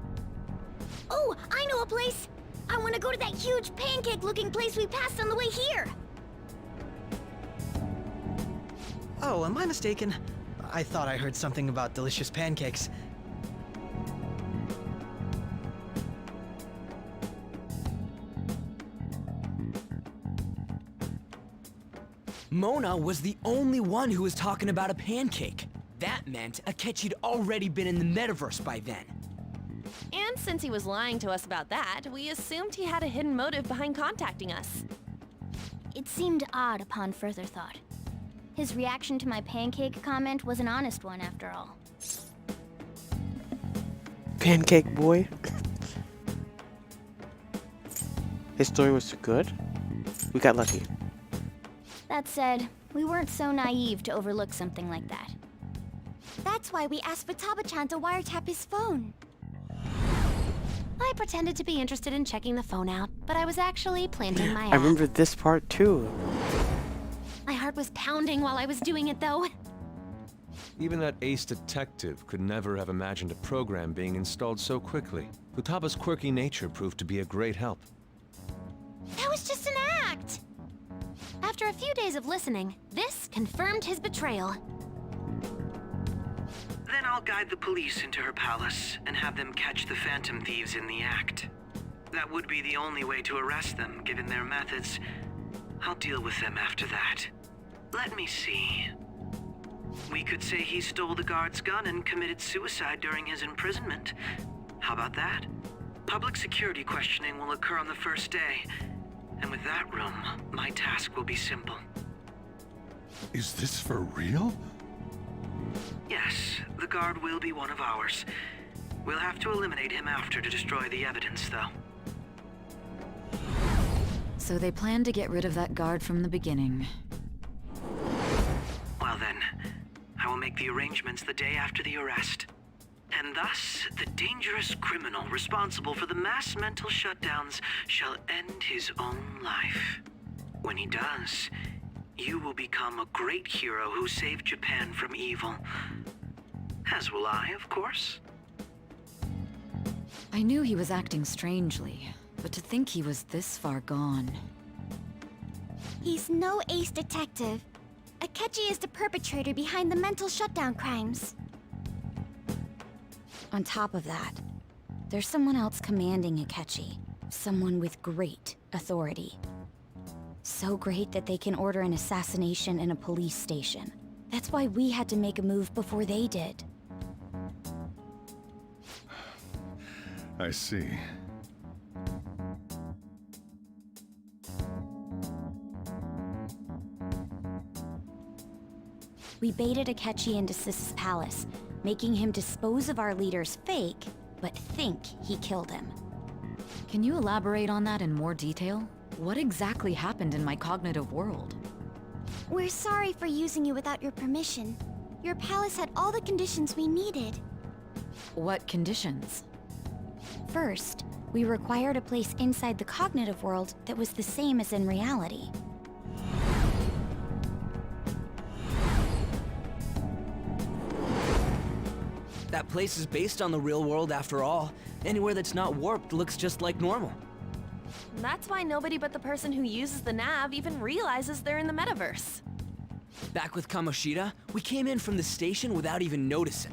Oh, I know a place! I want to go to that huge pancake-looking place we passed on the way here! Oh, am I mistaken? I thought I heard something about delicious pancakes. Mona was the only one who was talking about a pancake. That meant Akechi'd already been in the metaverse by then. And since he was lying to us about that, we assumed he had a hidden motive behind contacting us. It seemed odd upon further thought. His reaction to my pancake comment was an honest one, after all. Pancake boy. His story was so good. We got lucky. That said, we weren't so naive to overlook something like that. That's why we asked Futaba-chan to wiretap his phone. I pretended to be interested in checking the phone out, but I was actually planting my I remember ad. this part too. My heart was pounding while I was doing it, though. Even that ace detective could never have imagined a program being installed so quickly. Futaba's quirky nature proved to be a great help. That was just an act! After a few days of listening, this confirmed his betrayal. Then I'll guide the police into her palace and have them catch the Phantom Thieves in the act. That would be the only way to arrest them, given their methods. I'll deal with them after that. Let me see. We could say he stole the guard's gun and committed suicide during his imprisonment. How about that? Public security questioning will occur on the first day. And with that room, my task will be simple. Is this for real? Yes, the guard will be one of ours. We'll have to eliminate him after to destroy the evidence, though. So they planned to get rid of that guard from the beginning. Well then, I will make the arrangements the day after the arrest. And thus, the dangerous criminal responsible for the mass mental shutdowns shall end his own life. When he does, you will become a great hero who saved Japan from evil. As will I, of course. I knew he was acting strangely, but to think he was this far gone. He's no ace detective. Akechi is the perpetrator behind the mental shutdown crimes. On top of that, there's someone else commanding Akechi. Someone with great authority. So great that they can order an assassination in a police station. That's why we had to make a move before they did. I see. We baited Akechi into Sis's palace, making him dispose of our leader's fake, but think he killed him. Can you elaborate on that in more detail? What exactly happened in my cognitive world? We're sorry for using you without your permission. Your palace had all the conditions we needed. What conditions? First, we required a place inside the cognitive world that was the same as in reality. That place is based on the real world after all. Anywhere that's not warped looks just like normal. That's why nobody but the person who uses the nav even realizes they're in the metaverse. Back with Kamoshida, we came in from the station without even noticing.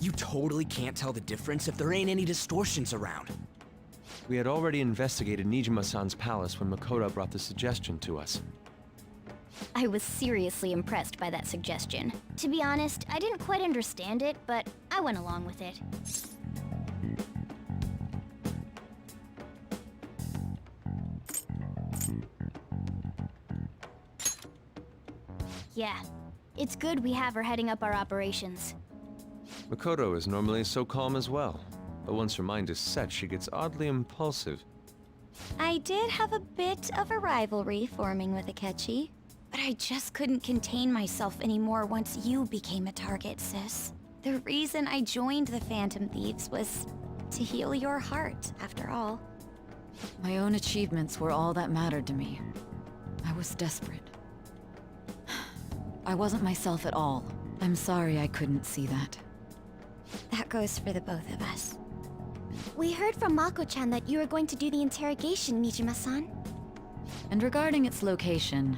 You totally can't tell the difference if there ain't any distortions around. We had already investigated Nijima-san's palace when Makoto brought the suggestion to us. I was seriously impressed by that suggestion. To be honest, I didn't quite understand it, but I went along with it. Yeah, it's good we have her heading up our operations. Makoto is normally so calm as well, but once her mind is set, she gets oddly impulsive. I did have a bit of a rivalry forming with Akechi, but I just couldn't contain myself anymore once you became a target, sis. The reason I joined the Phantom Thieves was to heal your heart, after all. My own achievements were all that mattered to me. I was desperate. I wasn't myself at all. I'm sorry I couldn't see that. That goes for the both of us. We heard from Mako-chan that you were going to do the interrogation, Nijima-san. And regarding its location,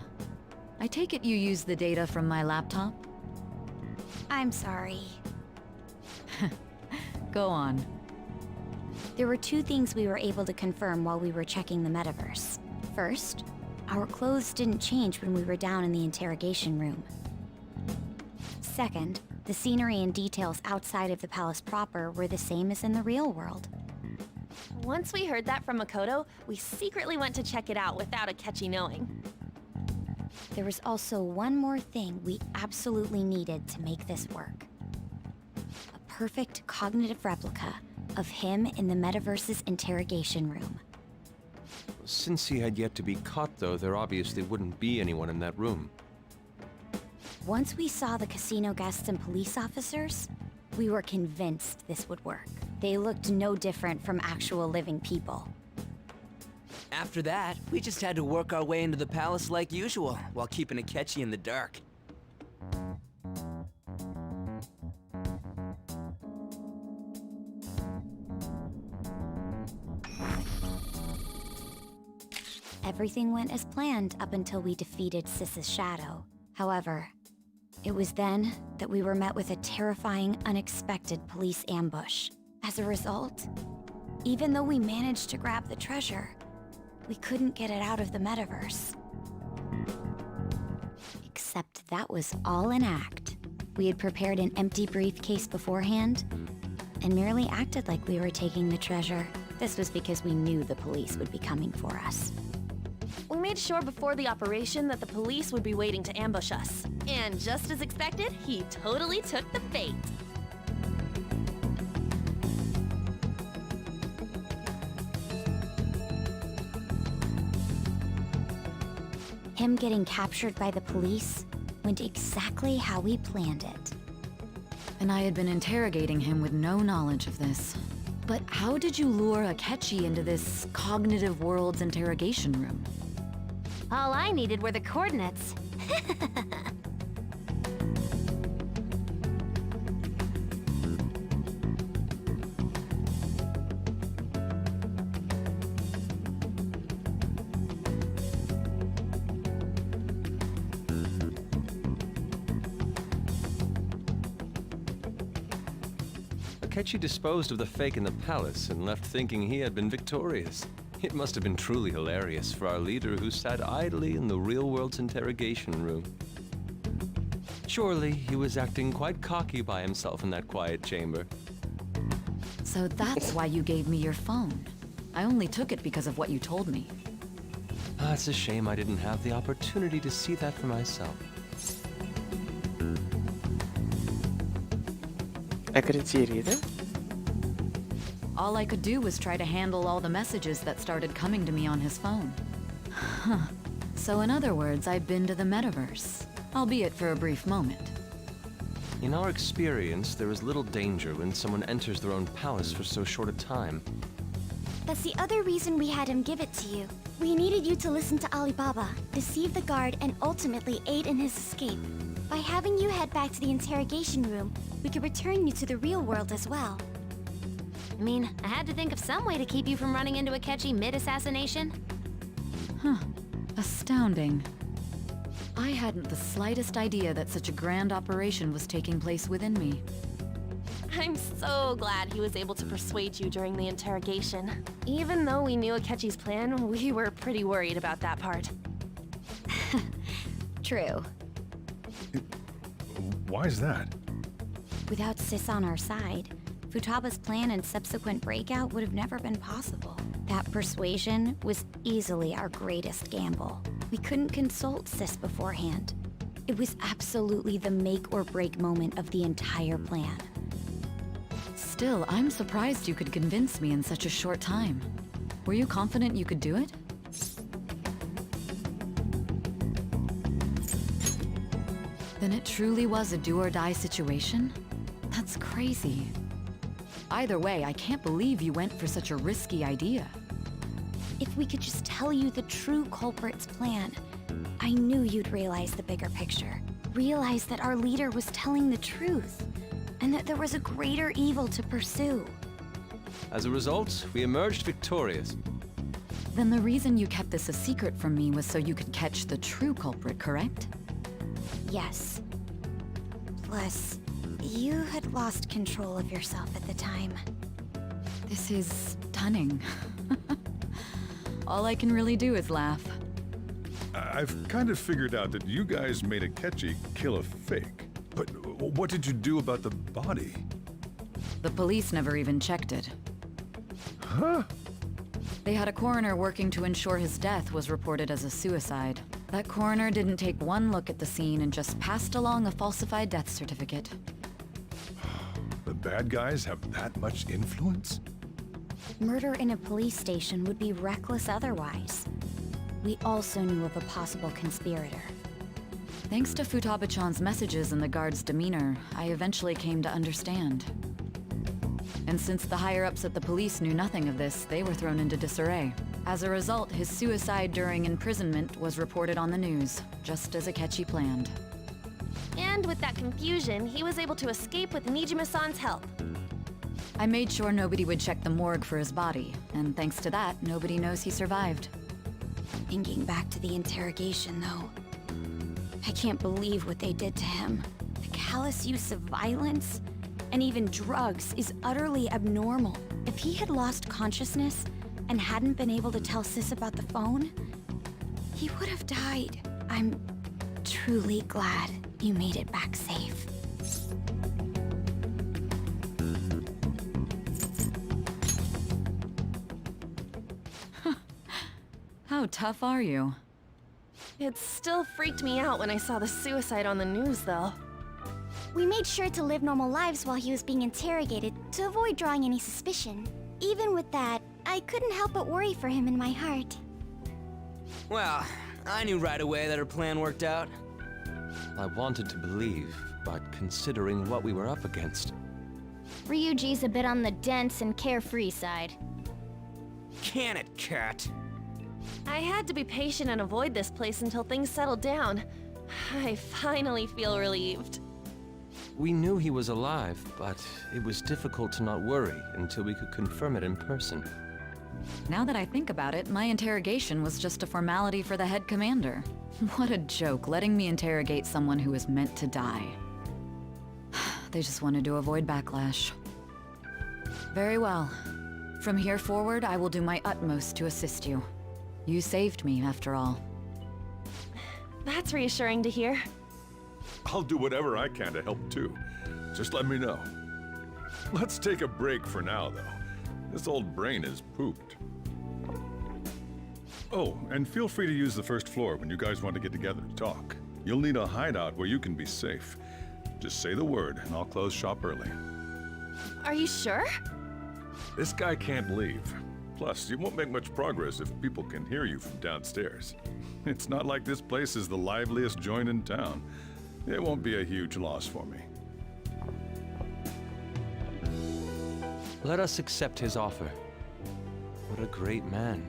I take it you used the data from my laptop? I'm sorry. Go on. There were two things we were able to confirm while we were checking the metaverse. First, our clothes didn't change when we were down in the interrogation room. Second, the scenery and details outside of the palace proper were the same as in the real world. Once we heard that from Makoto, we secretly went to check it out without Akechi knowing. There was also one more thing we absolutely needed to make this work. A perfect cognitive replica of him in the metaverse's interrogation room. Since he had yet to be caught, though, there obviously wouldn't be anyone in that room. Once we saw the casino guests and police officers, we were convinced this would work. They looked no different from actual living people. After that, we just had to work our way into the palace like usual, while keeping Akechi in the dark. Everything went as planned up until we defeated Sis's shadow. However, it was then that we were met with a terrifying, unexpected police ambush. As a result, even though we managed to grab the treasure, we couldn't get it out of the metaverse. Except that was all an act. We had prepared an empty briefcase beforehand and merely acted like we were taking the treasure. This was because we knew the police would be coming for us. We made sure before the operation that the police would be waiting to ambush us. And just as expected, he totally took the bait. Him getting captured by the police went exactly how we planned it. And I had been interrogating him with no knowledge of this. But how did you lure Akechi into this cognitive world's interrogation room? All I needed were the coordinates. Akechi disposed of the fake in the palace and left thinking he had been victorious. It must have been truly hilarious for our leader who sat idly in the real world's interrogation room. Surely he was acting quite cocky by himself in that quiet chamber. So that's why you gave me your phone. I only took it because of what you told me. It's a shame I didn't have the opportunity to see that for myself. I couldn't see it either. All I could do was try to handle all the messages that started coming to me on his phone. Huh. So in other words, I've been to the metaverse, albeit for a brief moment. In our experience, there is little danger when someone enters their own palace for so short a time. That's the other reason we had him give it to you. We needed you to listen to Alibaba, deceive the guard, and ultimately aid in his escape. By having you head back to the interrogation room, we could return you to the real world as well. I mean, I had to think of some way to keep you from running into Akechi mid-assassination. Huh. Astounding. I hadn't the slightest idea that such a grand operation was taking place within me. I'm so glad he was able to persuade you during the interrogation. Even though we knew Akechi's plan, we were pretty worried about that part. True. Why is that? Without Sis on our side, Futaba's plan and subsequent breakout would have never been possible. That persuasion was easily our greatest gamble. We couldn't consult Sis beforehand. It was absolutely the make or break moment of the entire plan. Still, I'm surprised you could convince me in such a short time. Were you confident you could do it? Then it truly was a do-or-die situation? That's crazy. Either way, I can't believe you went for such a risky idea. If we could just tell you the true culprit's plan, I knew you'd realize the bigger picture. Realize that our leader was telling the truth, and that there was a greater evil to pursue. As a result, we emerged victorious. Then the reason you kept this a secret from me was so you could catch the true culprit, correct? Yes. Plus, you had lost control of yourself at the time. This is stunning. All I can really do is laugh. I've kind of figured out that you guys made Akechi kill a fake. But what did you do about the body? The police never even checked it. Huh? They had a coroner working to ensure his death was reported as a suicide. That coroner didn't take one look at the scene and just passed along a falsified death certificate. The bad guys have that much influence? Murder in a police station would be reckless otherwise. We also knew of a possible conspirator. Thanks to Futaba-chan's messages and the guard's demeanor, I eventually came to understand. And since the higher-ups at the police knew nothing of this, they were thrown into disarray. As a result, his suicide during imprisonment was reported on the news, just as Akechi planned. And with that confusion, he was able to escape with Nijima-san's help. I made sure nobody would check the morgue for his body, and thanks to that, nobody knows he survived. Thinking back to the interrogation, though, I can't believe what they did to him. The callous use of violence and even drugs is utterly abnormal. If he had lost consciousness and hadn't been able to tell Sis about the phone, he would have died. I'm truly glad you made it back safe. How tough are you? It still freaked me out when I saw the suicide on the news, though. We made sure to live normal lives while he was being interrogated to avoid drawing any suspicion. Even with that, I couldn't help but worry for him in my heart. Well, I knew right away that her plan worked out. I wanted to believe, but considering what we were up against. Ryuji's a bit on the dense and carefree side. Can it, cat? I had to be patient and avoid this place until things settled down. I finally feel relieved. We knew he was alive, but it was difficult to not worry until we could confirm it in person. Now that I think about it, my interrogation was just a formality for the head commander. What a joke, letting me interrogate someone who was meant to die. They just wanted to avoid backlash. Very well. From here forward, I will do my utmost to assist you. You saved me, after all. That's reassuring to hear. I'll do whatever I can to help too. Just let me know. Let's take a break for now, though. This old brain is pooped. Oh, and feel free to use the first floor when you guys want to get together to talk. You'll need a hideout where you can be safe. Just say the word, and I'll close shop early. Are you sure? This guy can't leave. Plus, you won't make much progress if people can hear you from downstairs. It's not like this place is the liveliest joint in town. It won't be a huge loss for me. Let us accept his offer. What a great man.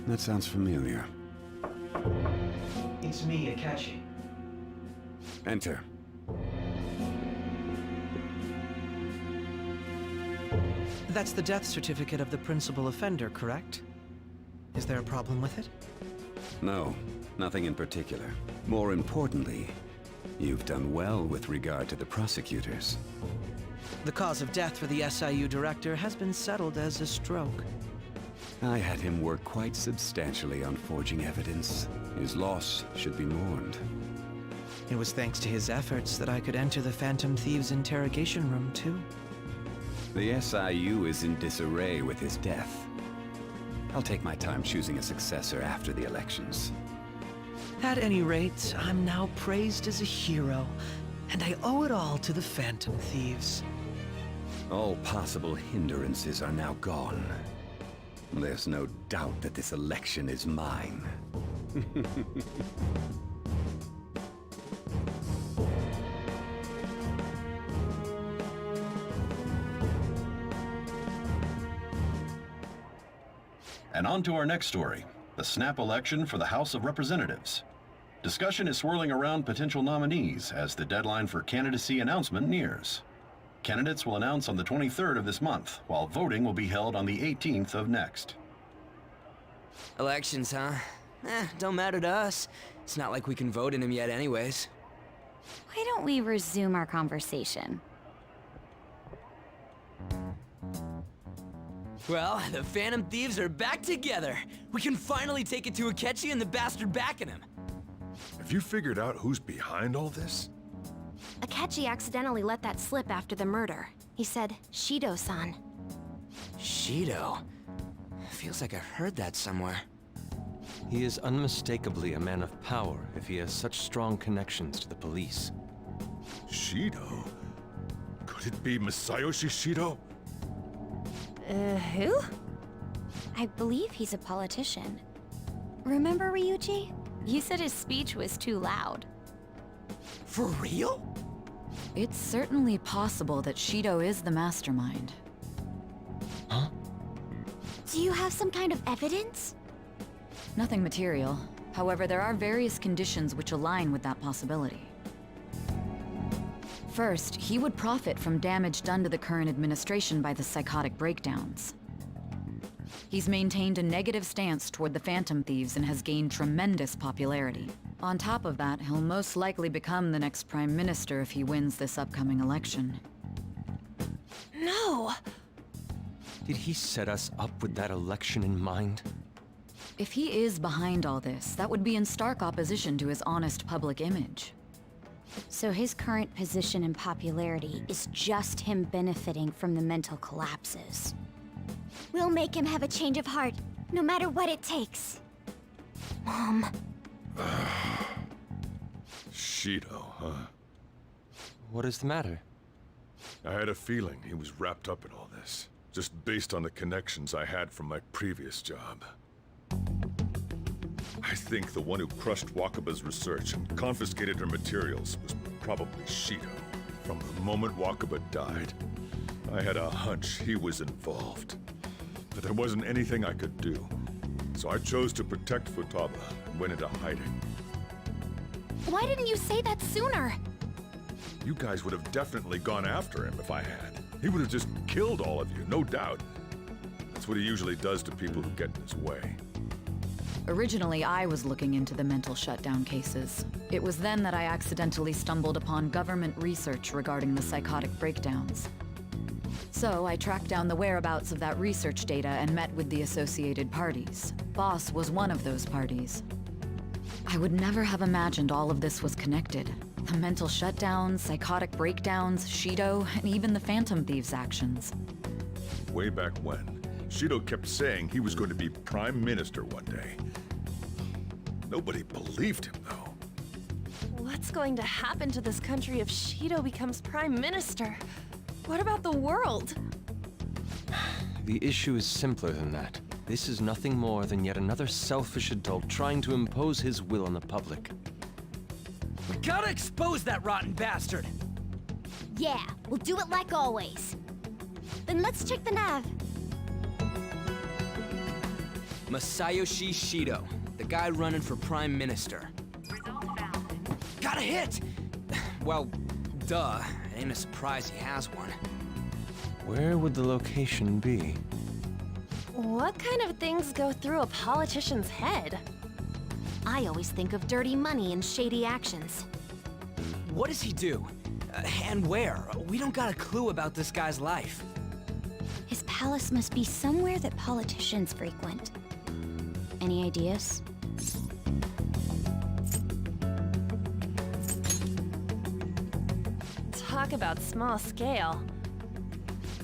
That sounds familiar. It's me, Akechi. Enter. That's the death certificate of the principal offender, correct? Is there a problem with it? No, nothing in particular. More importantly, you've done well with regard to the prosecutors. The cause of death for the SIU director has been settled as a stroke. I had him work quite substantially on forging evidence. His loss should be mourned. It was thanks to his efforts that I could enter the Phantom Thieves' interrogation room, too. The SIU is in disarray with his death. I'll take my time choosing a successor after the elections. At any rate, I'm now praised as a hero, and I owe it all to the Phantom Thieves. All possible hindrances are now gone. There's no doubt that this election is mine. And on to our next story, the snap election for the House of Representatives. Discussion is swirling around potential nominees as the deadline for candidacy announcement nears. Candidates will announce on the 23rd of this month, while voting will be held on the 18th of next. Elections, huh? Don't matter to us. It's not like we can vote in them yet anyways. Why don't we resume our conversation? Well, the Phantom Thieves are back together. We can finally take it to Akechi and the bastard backing him. Have you figured out who's behind all this? Akechi accidentally let that slip after the murder. He said, Shido-san. Shido? Feels like I've heard that somewhere. He is unmistakably a man of power if he has such strong connections to the police. Shido? Could it be Masayoshi Shido? Who? I believe he's a politician. Remember Ryuji? You said his speech was too loud. For real? It's certainly possible that Shido is the mastermind. Huh? Do you have some kind of evidence? Nothing material. However, there are various conditions which align with that possibility. First, he would profit from damage done to the current administration by the psychotic breakdowns. He's maintained a negative stance toward the Phantom Thieves and has gained tremendous popularity. On top of that, he'll most likely become the next Prime Minister if he wins this upcoming election. No! Did he set us up with that election in mind? If he is behind all this, that would be in stark opposition to his honest public image. So his current position and popularity is just him benefiting from the mental collapses. We'll make him have a change of heart, no matter what it takes. Mom. Shido, huh? What is the matter? I had a feeling he was wrapped up in all this, just based on the connections I had from my previous job. I think the one who crushed Wakaba's research and confiscated her materials was probably Shido. From the moment Wakaba died, I had a hunch he was involved. But there wasn't anything I could do. So I chose to protect Futaba and went into hiding. Why didn't you say that sooner? You guys would have definitely gone after him if I had. He would have just killed all of you, no doubt. That's what he usually does to people who get in his way. Originally, I was looking into the mental shutdown cases. It was then that I accidentally stumbled upon government research regarding the psychotic breakdowns. So I tracked down the whereabouts of that research data and met with the associated parties. Boss was one of those parties. I would never have imagined all of this was connected. The mental shutdowns, psychotic breakdowns, Shido, and even the Phantom Thieves' actions. Way back when, Shido kept saying he was going to be Prime Minister one day. Nobody believed him, though. What's going to happen to this country if Shido becomes Prime Minister? What about the world? The issue is simpler than that. This is nothing more than yet another selfish adult trying to impose his will on the public. We gotta expose that rotten bastard! Yeah, we'll do it like always. Then let's check the nav. Masayoshi Shido, the guy running for Prime Minister. Got a hit! Well, duh. It ain't a surprise he has one. Where would the location be? What kind of things go through a politician's head? I always think of dirty money and shady actions. What does he do? And where? We don't got a clue about this guy's life. His palace must be somewhere that politicians frequent. Any ideas? Talk about small scale.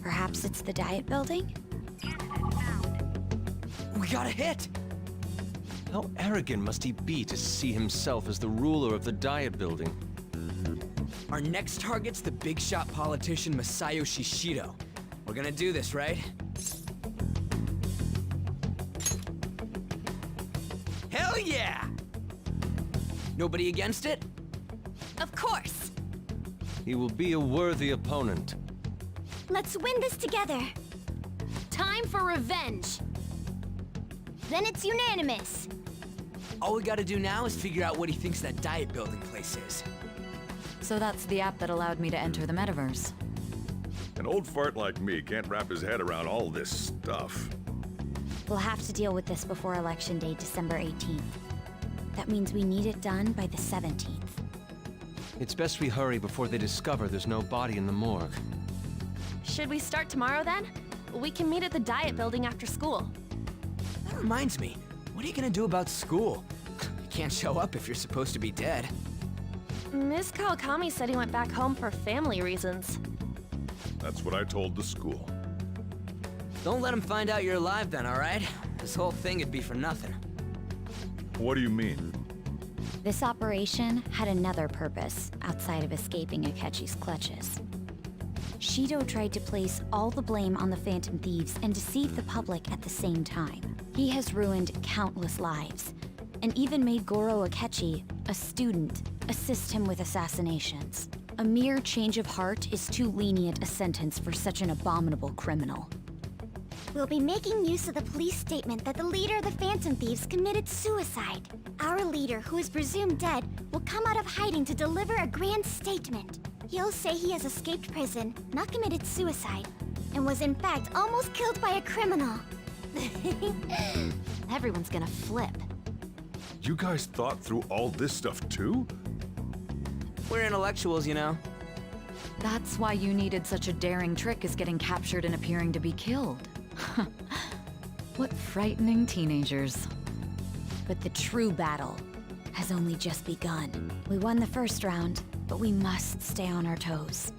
Perhaps it's the Diet Building? We got a hit! How arrogant must he be to see himself as the ruler of the Diet Building? Our next target's the big shot politician Masayoshi Shido. We're gonna do this, right? Hell yeah! Nobody against it? Of course! He will be a worthy opponent. Let's win this together. Time for revenge! Then it's unanimous. All we gotta do now is figure out what he thinks that Diet Building place is. So that's the app that allowed me to enter the metaverse. An old fart like me can't wrap his head around all this stuff. We'll have to deal with this before Election Day, December 18th. That means we need it done by the 17th. It's best we hurry before they discover there's no body in the morgue. Should we start tomorrow then? We can meet at the Diet Building after school. That reminds me, what are you gonna do about school? You can't show up if you're supposed to be dead. Ms. Kawakami said he went back home for family reasons. That's what I told the school. Don't let him find out you're alive then, alright? This whole thing would be for nothing. What do you mean? This operation had another purpose outside of escaping Akechi's clutches. Shido tried to place all the blame on the Phantom Thieves and deceive the public at the same time. He has ruined countless lives, and even made Goro Akechi, a student, assist him with assassinations. A mere change of heart is too lenient a sentence for such an abominable criminal. We'll be making use of the police statement that the leader of the Phantom Thieves committed suicide. Our leader, who is presumed dead, will come out of hiding to deliver a grand statement. He'll say he has escaped prison, not committed suicide, and was in fact almost killed by a criminal. Everyone's gonna flip. You guys thought through all this stuff too? We're intellectuals, you know. That's why you needed such a daring trick as getting captured and appearing to be killed. What frightening teenagers. But the true battle has only just begun. We won the first round, but we must stay on our toes.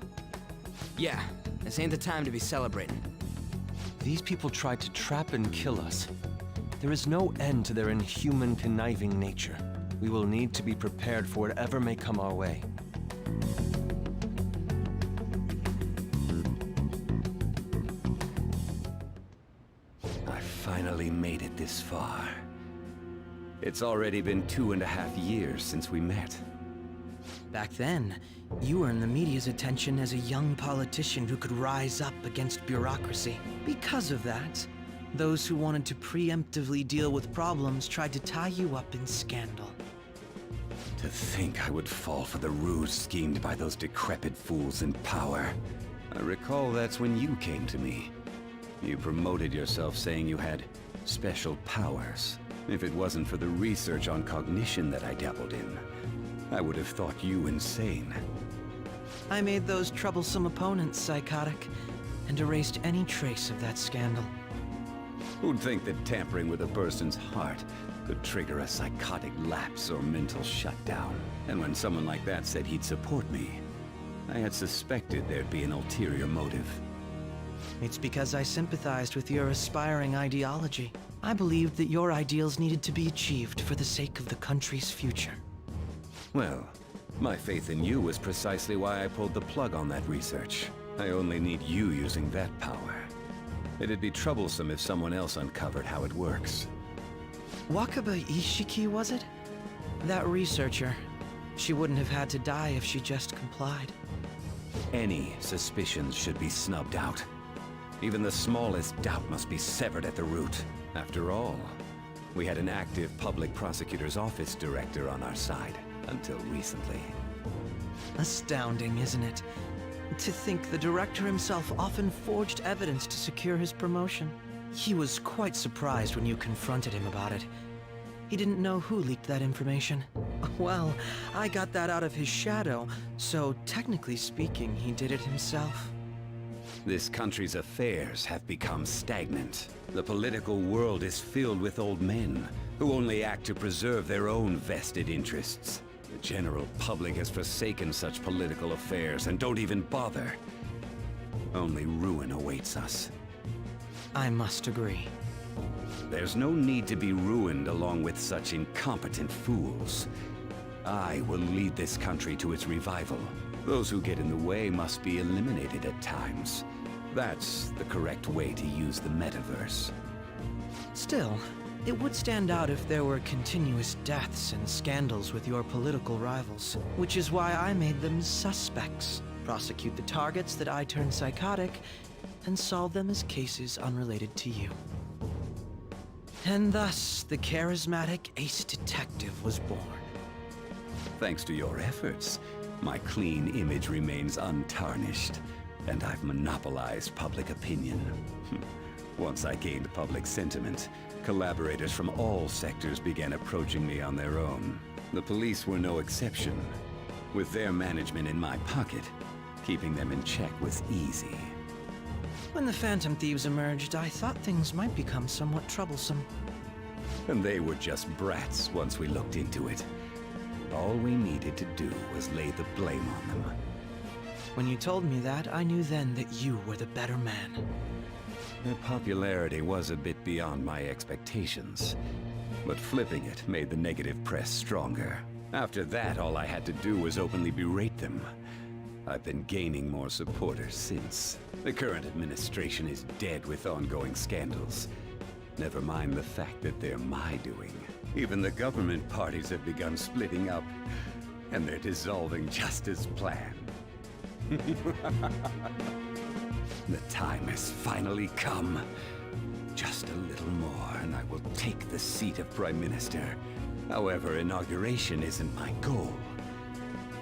Yeah, this ain't the time to be celebrating. These people tried to trap and kill us. There is no end to their inhuman, conniving nature. We will need to be prepared for whatever may come our way. I finally made it this far. It's already been 2.5 years since we met. Back then, you earned the media's attention as a young politician who could rise up against bureaucracy. Because of that, those who wanted to preemptively deal with problems tried to tie you up in scandal. To think I would fall for the ruse schemed by those decrepit fools in power. I recall that's when you came to me. You promoted yourself saying you had special powers. If it wasn't for the research on cognition that I dabbled in, I would have thought you insane. I made those troublesome opponents psychotic, and erased any trace of that scandal. Who'd think that tampering with a person's heart could trigger a psychotic lapse or mental shutdown? And when someone like that said he'd support me, I had suspected there'd be an ulterior motive. It's because I sympathized with your aspiring ideology. I believed that your ideals needed to be achieved for the sake of the country's future. Well, my faith in you was precisely why I pulled the plug on that research. I only need you using that power. It'd be troublesome if someone else uncovered how it works. Wakaba Ishiki, was it? That researcher. She wouldn't have had to die if she just complied. Any suspicions should be snubbed out. Even the smallest doubt must be severed at the root. After all, we had an active public prosecutor's office director on our side, until recently. Astounding, isn't it? To think the director himself often forged evidence to secure his promotion. He was quite surprised when you confronted him about it. He didn't know who leaked that information. Well, I got that out of his shadow, so technically speaking, he did it himself. This country's affairs have become stagnant. The political world is filled with old men who only act to preserve their own vested interests. The general public has forsaken such political affairs and don't even bother. Only ruin awaits us. I must agree. There's no need to be ruined along with such incompetent fools. I will lead this country to its revival. Those who get in the way must be eliminated at times. That's the correct way to use the metaverse. Still, it would stand out if there were continuous deaths and scandals with your political rivals, which is why I made them suspects. Prosecute the targets that I turned psychotic, and solve them as cases unrelated to you. And thus, the charismatic ace detective was born. Thanks to your efforts, my clean image remains untarnished, and I've monopolized public opinion. Once I gained public sentiment, collaborators from all sectors began approaching me on their own. The police were no exception. With their management in my pocket, keeping them in check was easy. When the Phantom Thieves emerged, I thought things might become somewhat troublesome. And they were just brats once we looked into it. All we needed to do was lay the blame on them. When you told me that, I knew then that you were the better man. Their popularity was a bit beyond my expectations, but flipping it made the negative press stronger. After that, all I had to do was openly berate them. I've been gaining more supporters since. The current administration is dead with ongoing scandals. Never mind the fact that they're my doing. Even the government parties have begun splitting up, and they're dissolving just as planned. The time has finally come. Just a little more, and I will take the seat of Prime Minister. However, inauguration isn't my goal.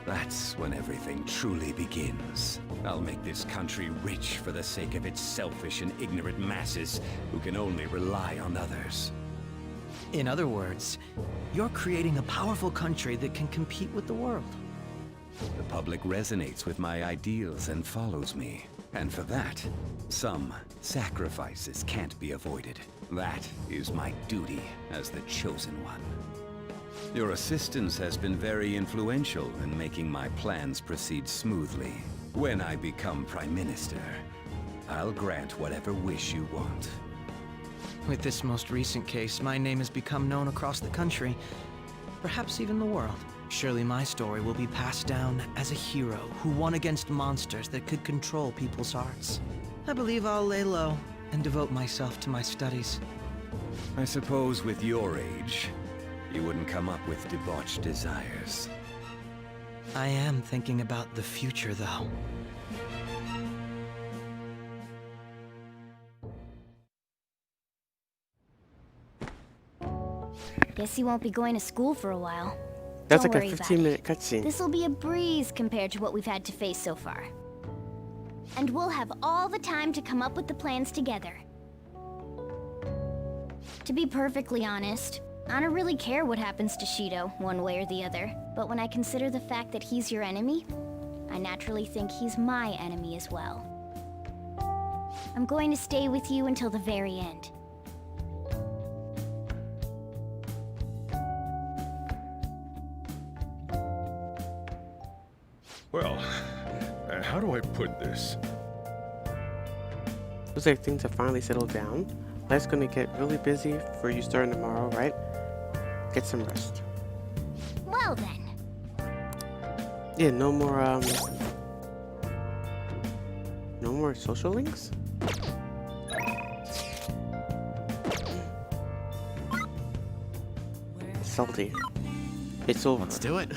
That's when everything truly begins. I'll make this country rich for the sake of its selfish and ignorant masses who can only rely on others. In other words, you're creating a powerful country that can compete with the world. The public resonates with my ideals and follows me. And for that, some sacrifices can't be avoided. That is my duty as the Chosen One. Your assistance has been very influential in making my plans proceed smoothly. When I become Prime Minister, I'll grant whatever wish you want. With this most recent case, my name has become known across the country, perhaps even the world. Surely my story will be passed down as a hero who won against monsters that could control people's hearts. I believe I'll lay low and devote myself to my studies. I suppose with your age, you wouldn't come up with debauched desires. I am thinking about the future, though. Guess you won't be going to school for a while. That's Don't like a worry about 15-minute cutscene. This'll be a breeze compared to what we've had to face so far. And we'll have all the time to come up with the plans together. To be perfectly honest, I don't really care what happens to Shido, one way or the other. But when I consider the fact that he's your enemy, I naturally think he's my enemy as well. I'm going to stay with you until the very end. Well, how do I put this? Looks like things have finally settled down. Life's gonna get really busy for you starting tomorrow, right? Get some rest. Well then. Yeah, no more social links? Salty. It's over. Let's do it.